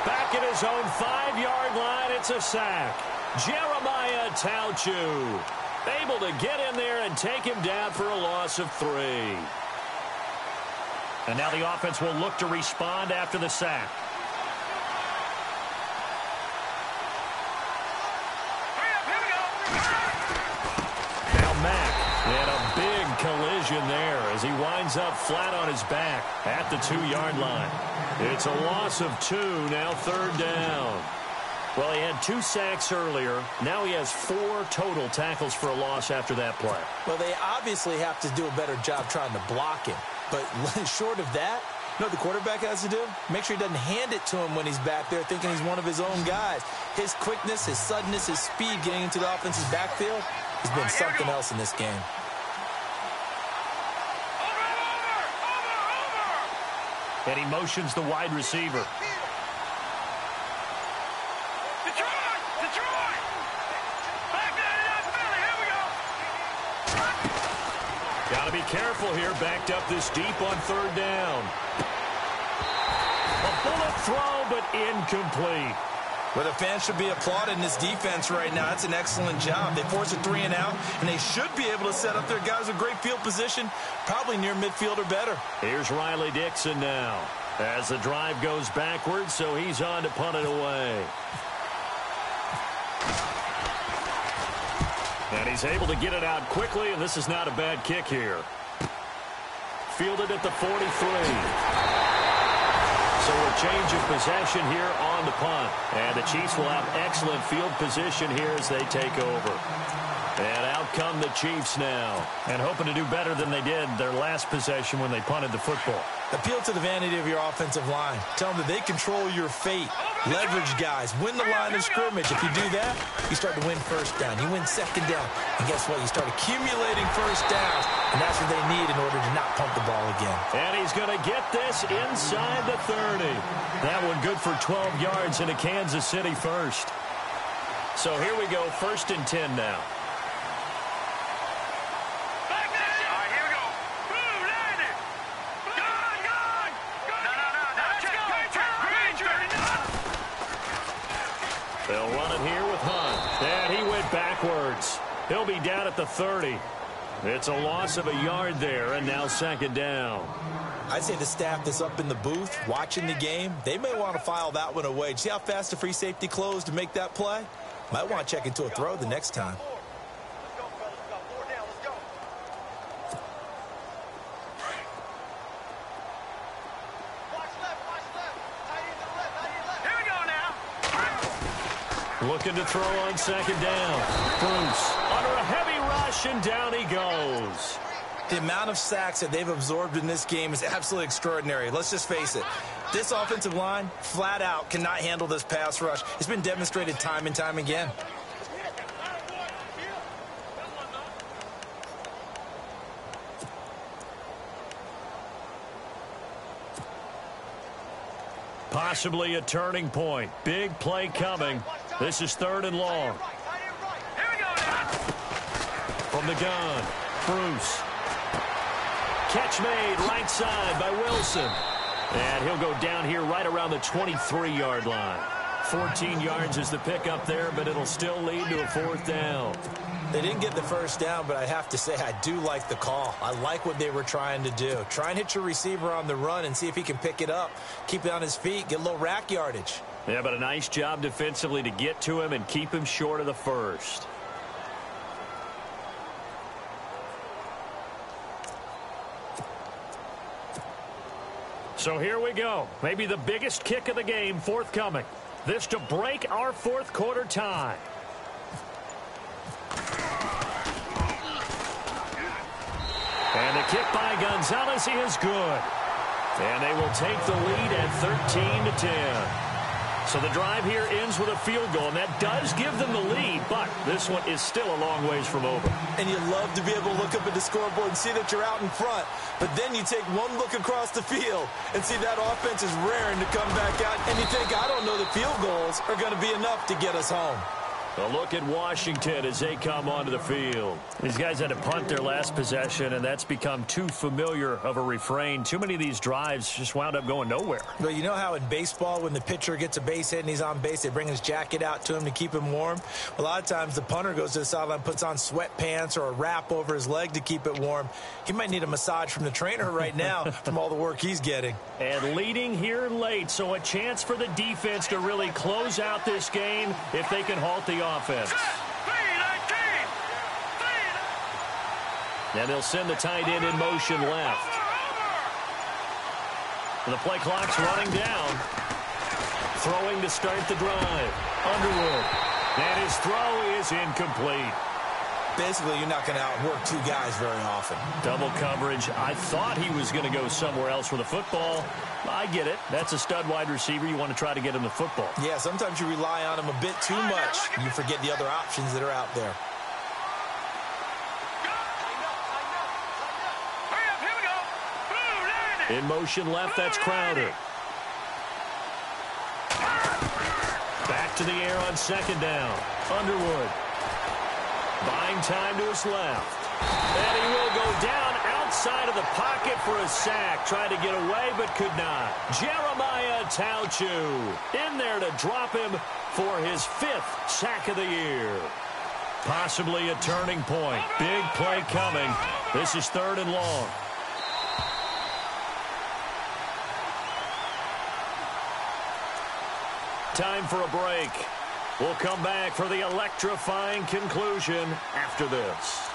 Back at his own 5-yard line, it's a sack. Jeremiah Tauchu able to get in there and take him down for a loss of 3. And now the offense will look to respond after the sack. Now Mack. And a big collision there as he winds up flat on his back at the 2-yard line. It's a loss of 2, now third down. Well, he had 2 sacks earlier. Now he has 4 total tackles for a loss after that play. Well, they obviously have to do a better job trying to block him. But short of that, you know what the quarterback has to do? Make sure he doesn't hand it to him when he's back there thinking he's one of his own guys. His quickness, his suddenness, his speed getting into the offense's backfield has been something else in this game. And he motions the wide receiver. Got to be careful here, backed up this deep on third down. A Bullet throw, but incomplete. Well, the fans should be applauding this defense right now. That's an excellent job. They force a 3-and-out, and they should be able to set up their guys with great field position, probably near midfield or better. Here's Riley Dixon now as the drive goes backwards, so he's on to punt it away. And he's able to get it out quickly, and this is not a bad kick here. Fielded at the 43. So a change of possession here on the punt. And the Chiefs will have excellent field position here as they take over. And out come the Chiefs now. And hoping to do better than they did their last possession when they punted the football. Appeal to the vanity of your offensive line. Tell them that they control your fate. Leverage guys. Win the line of scrimmage. If you do that, you start to win first down. You win second down. And guess what? You start accumulating first downs. And that's what they need in order to not pump the ball again. And he's going to get this inside the 30. That one good for 12 yards into Kansas City first. So here we go, 1st and 10 now. They'll run it here with Hunt. And he went backwards. He'll be down at the 30. It's a loss of a yard there, and now 2nd down. I'd say the staff that's up in the booth watching the game, they may want to file that one away. See how fast the free safety closed to make that play? Might want to check into a throw the next time. Looking to throw on 2nd down. Bruce under a heavy rush, and down he goes. The amount of sacks that they've absorbed in this game is absolutely extraordinary. Let's just face it. This offensive line, flat out, cannot handle this pass rush. It's been demonstrated time and time again. Possibly a turning point. Big play coming. This is 3rd and long. From the gun, Bruce. Catch made right side by Wilson. And he'll go down here right around the 23-yard line. 14 yards is the pickup there, but it'll still lead to a 4th down. They didn't get the first down, but I have to say I do like the call. I like what they were trying to do. Try and hit your receiver on the run and see if he can pick it up. Keep it on his feet, get a little rack yardage. Yeah, but a nice job defensively to get to him and keep him short of the first. So here we go. Maybe the biggest kick of the game forthcoming. This to break our 4th quarter tie. And the kick by Gonzalez is good. And they will take the lead at 13-10. So the drive here ends with a field goal, and that does give them the lead, but this one is still a long ways from over. And you love to be able to look up at the scoreboard and see that you're out in front, but then you take one look across the field and see that offense is raring to come back out, and you think, I don't know that field goals are going to be enough to get us home. A look at Washington as they come onto the field. These guys had to punt their last possession, and that's become too familiar of a refrain. Too many of these drives just wound up going nowhere. Well, you know how in baseball when the pitcher gets a base hit and he's on base, they bring his jacket out to him to keep him warm? A lot of times the punter goes to the sideline, puts on sweatpants or a wrap over his leg to keep it warm. He might need a massage from the trainer right now from all the work he's getting. And leading here late, so a chance for the defense to really close out this game if they can halt the offense. And they'll send the tight end in motion left. The play clock's running down. Throwing to start the drive. Underwood. And his throw is incomplete. Basically, you're not going to outwork two guys very often. Double coverage. I thought he was going to go somewhere else with the football. I get it. That's a stud wide receiver. You want to try to get him the football. Yeah, sometimes you rely on him a bit too much. You forget the other options that are out there. In motion left, that's Crowder. Back to the air on 2nd down. Underwood. Buying time to his left. And he will go down outside of the pocket for a sack. Tried to get away, but could not. Jeremiah Tauchu in there to drop him for his 5th sack of the year. Possibly a turning point. Big play coming. This is 3rd and long. Time for a break. We'll come back for the electrifying conclusion after this.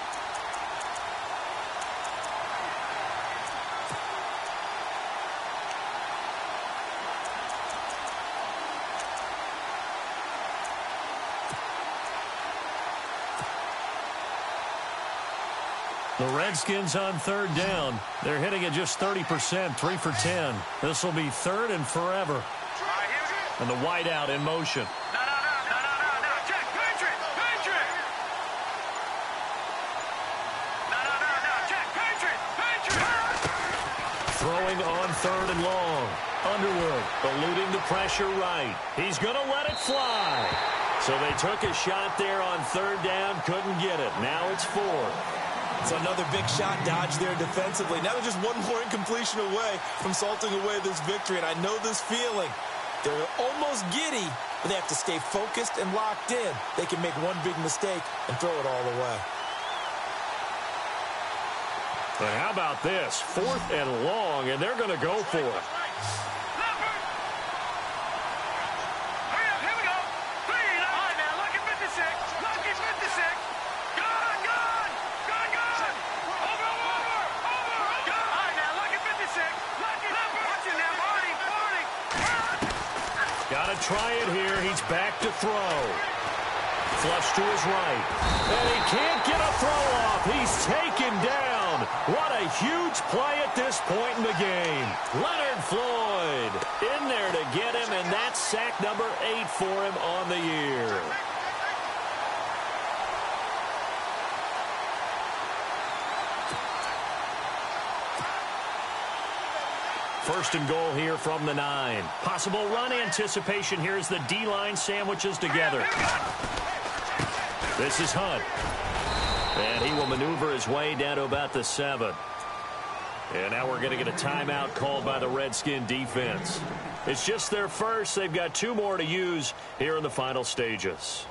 The Redskins on 3rd down. They're hitting at just 30%, 3 for 10. This will be 3rd and forever. And the wideout in motion. No. Check. Patriot. No. Check. Patriot. Throwing on 3rd and long. Underwood eluding the pressure right. He's going to let it fly. So they took a shot there on 3rd down. Couldn't get it. Now it's 4th. It's another big shot dodge there defensively. Now they're just one more incompletion away from salting away this victory. And I know this feeling. They're almost giddy, but they have to stay focused and locked in. They can make one big mistake and throw it all away. But how about this? 4th and long, and they're going to go for it. Here we go. 3. All right, now, lucky 56. Lucky 56. Gone. Over. All right, now, lucky 56. Lucky. Watch it now, Marty. Got to try it here. He's back to throw. Flush to his right. And he can't get a throw off. He's taken down. What a huge play at this point in the game. Leonard Floyd in there to get him, and that's sack number 8 for him on the year. First and goal here from the 9. Possible run anticipation here as the D-line sandwiches together. This is Hunt. And he will maneuver his way down to about the 7. And now we're going to get a timeout called by the Redskin defense. It's just their first. They've got 2 more to use here in the final stages.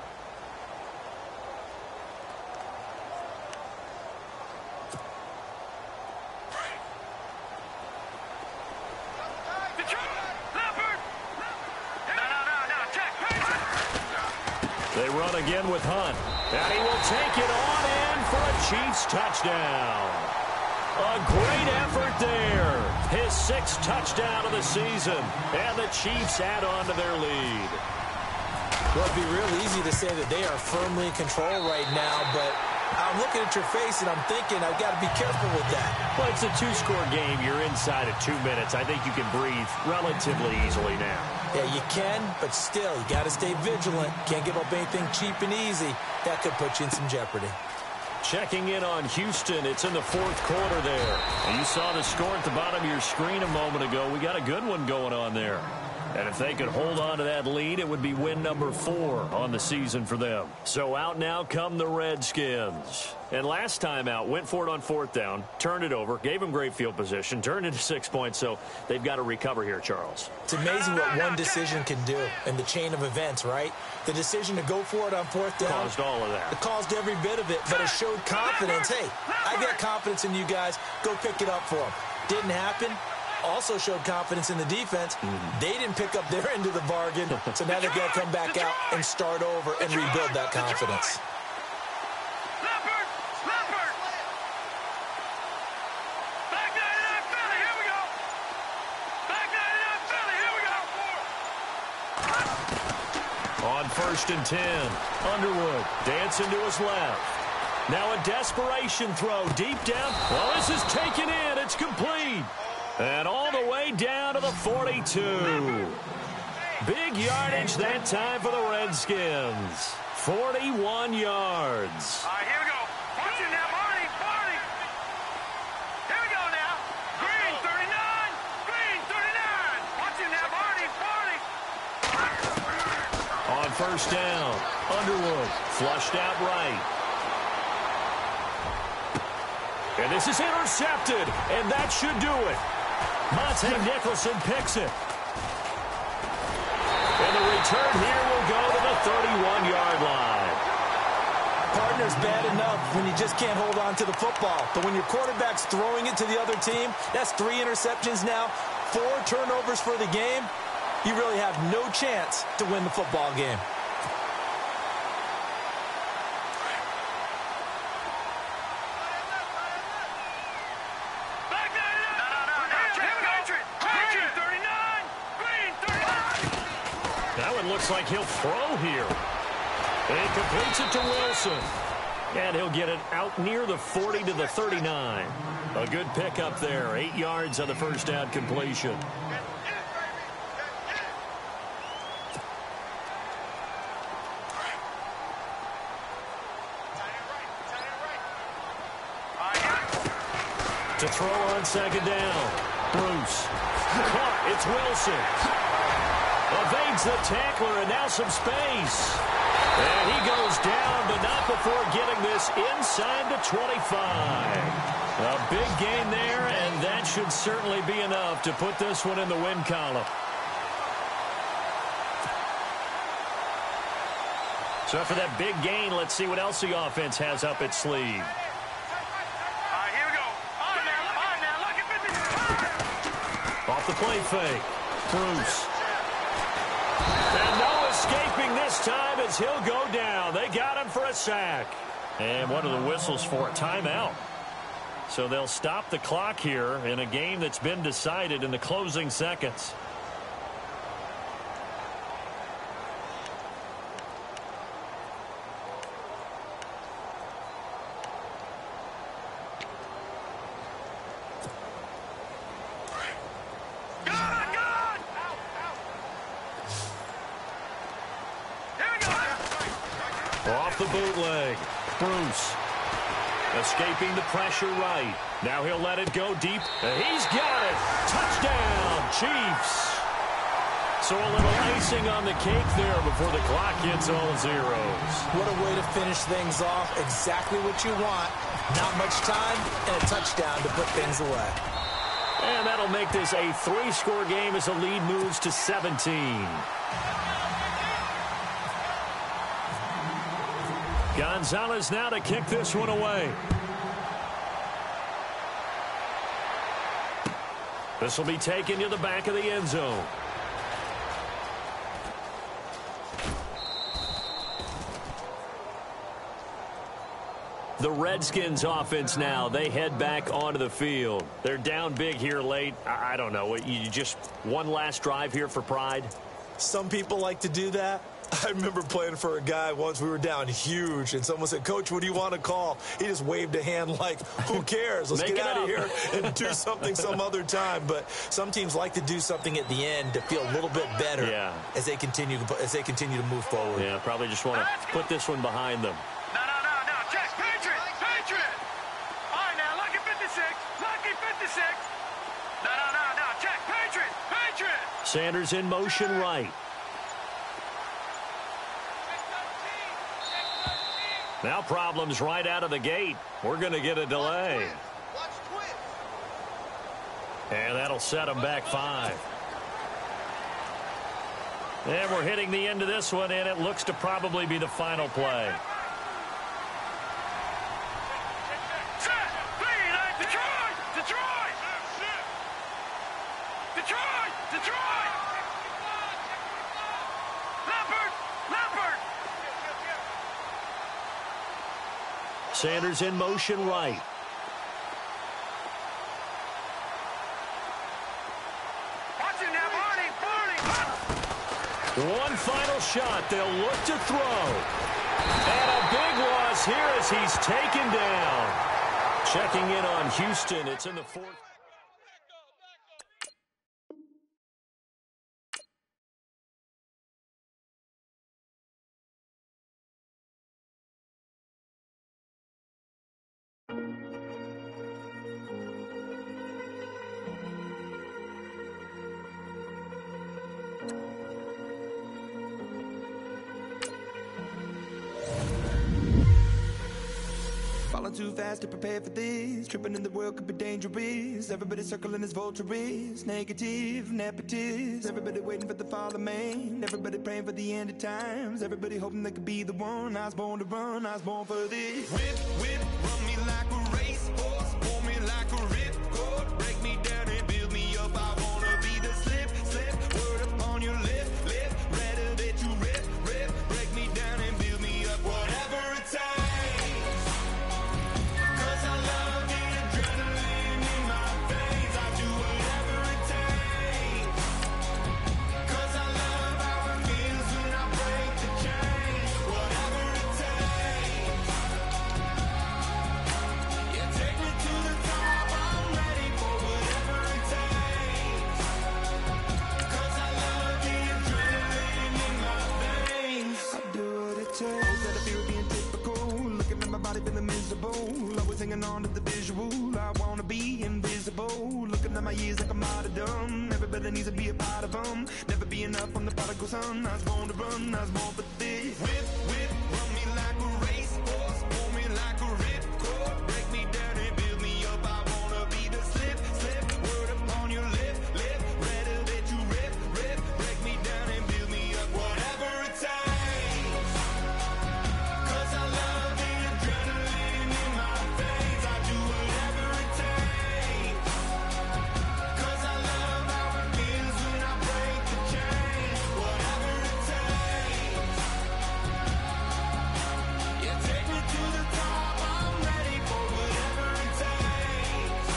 They run again with Hunt. And he will take it on in for a Chiefs touchdown. A great effort there. His 6th touchdown of the season. And the Chiefs add on to their lead. Well, it'd be real easy to say that they are firmly in control right now, but I'm looking at your face and I'm thinking I've got to be careful with that. Well, it's a 2-score game. You're inside of 2 minutes. I think you can breathe relatively easily now. Yeah, you can, but still, you got to stay vigilant. Can't give up anything cheap and easy. That could put you in some jeopardy. Checking in on Houston. It's in the 4th quarter there. And you saw the score at the bottom of your screen a moment ago. We got a good one going on there. And if they could hold on to that lead, it would be win number 4 on the season for them. So out now come the Redskins. And last time out, went for it on 4th down, turned it over, gave them great field position, turned into 6 points. So they've got to recover here, Charles. It's amazing what one decision can do in the chain of events, right? The decision to go for it on 4th down. Caused all of that. It caused every bit of it, but it showed confidence. Hey, I got confidence in you guys. Go pick it up for them. Didn't happen. Also showed confidence in the defense. They didn't pick up their end of the bargain, so now they've got to come back out and start over and rebuild that confidence. Leopard! Back 99 Philly, here we go! Back 99 Philly, here we go! On 1st and 10, Underwood dancing to his left. Now a desperation throw deep down. Well, this is taken in. It's complete. And all the way down to the 42. Big yardage that time for the Redskins. 41 yards. All right, here we go. Watch it now, Marty. Here we go now. Green, 39. Green, 39. Watch it now, Marty. On 1st down, Underwood flushed out right. And this is intercepted, and that should do it. Monte Nicholson picks it. And the return here will go to the 31-yard line. Partner's bad enough when you just can't hold on to the football. But when your quarterback's throwing it to the other team, that's 3 interceptions now, 4 turnovers for the game. You really have no chance to win the football game. Looks like he'll throw here. And completes it to Wilson. And he'll get it out near the 40 to the 39. A good pickup there. 8 yards on the first down completion. To throw on second down. Bruce. Caught. It's Wilson. Evades the tackler, and now some space. And he goes down, but not before getting this inside the 25. A big gain there, and that should certainly be enough to put this one in the win column. So after that big gain, let's see what else the offense has up its sleeve. Here we go. All right, now, look at this. Off the play fake. Bruce. And no escaping this time as he'll go down. They got him for a sack. And what are the whistles for? Timeout. So they'll stop the clock here in a game that's been decided in the closing seconds. Off the bootleg. Bruce. Escaping the pressure right. Now he'll let it go deep. He's got it. Touchdown, Chiefs. So a little icing on the cake there before the clock hits all zeros. What a way to finish things off. Exactly what you want. Not much time and a touchdown to put things away. And that'll make this a 3-score game as the lead moves to 17. Gonzalez now to kick this one away. This will be taken to the back of the end zone. The Redskins offense now, they head back onto the field. They're down big here late. I don't know. You just one last drive here for pride? Some people like to do that. I remember playing for a guy once. We were down huge, and someone said, "Coach, what do you want to call?" He just waved a hand like, who cares? Let's get out of here and do something some other time. But some teams like to do something at the end to feel a little bit better as they continue to move forward. Yeah, probably just want to put this one behind them. No. Check. Patriot. All right, now, lucky 56. Lucky 56. No. Check. Patriot. Sanders in motion right. Now problems right out of the gate. We're going to get a delay. And that'll set them back 5. And we're hitting the end of this one, and it looks to probably be the final play. Detroit! Leopard! Sanders in motion right. Watch it now, Barney! One final shot. They'll look to throw. And a big loss here as he's taken down. Checking in on Houston. It's in the 4th. falling too fast to prepare for this. Tripping in the world could be dangerous. Everybody circling as vultures. Negative, nepotist. Everybody waiting for the fall of man. Everybody praying for the end of times. Everybody hoping they could be the one. I was born to run, I was born for this. Whip, whip, run me like a racehorse. Pull me like a ripcord. Break me down and build me up. I wanna be the slip, slip. Word upon your lip, lip. Rather that you rip, rip. Break me down and build me up. Whatever it takes. 'Cause I love the adrenaline in my veins. I do whatever it takes. 'Cause I love how it feels when I break the chains. Whatever it takes. Yeah, take me to the top. I'm ready for whatever it takes. 'Cause I love the adrenaline in my veins. I do what it takes. That I feel being typical. Looking at my body feeling miserable. Always hanging on to the visual. I wanna be invisible. Looking at my years like a martyrdom. Everybody needs to be a part of them. Never be enough on the prodigal son. I was born to run, I was born for this. Whip, whip, run me like a racehorse. Pull me like a ripcord. Break me down and build me up. I wanna be the slip, slip. Word upon your lip, lip. Rather that you rip, rip. Break me down and build me up. Whatever it takes. 'Cause I love the adrenaline in my veins. I do whatever it takes. 'Cause I love how it feels when I break the chains. Whatever it takes. Yeah, take me to the top. I'm ready for whatever it takes.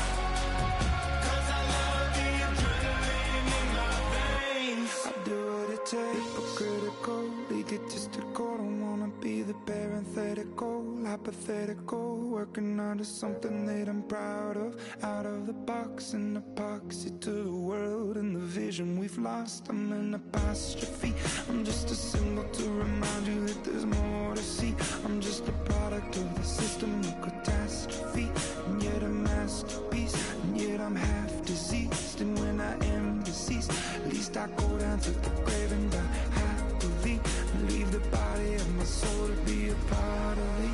'Cause I love the adrenaline in my veins. I do what it takes. Critical, egotistical. Don't wanna be the parenthetical, hypothetical. Working under something that I'm proud of. Out of the box, an epoxy to the world and the vision we've lost. I'm an apostrophe. I'm just a symbol to remind you that there's more to see. I'm just a product of the system of catastrophe, and yet a masterpiece. And yet I'm half diseased, and when I am deceased, at least I go down to the grave and die happily, and leave the body of my soul to be a part of me.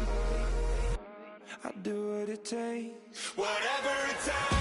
I do what it takes. Whatever it takes.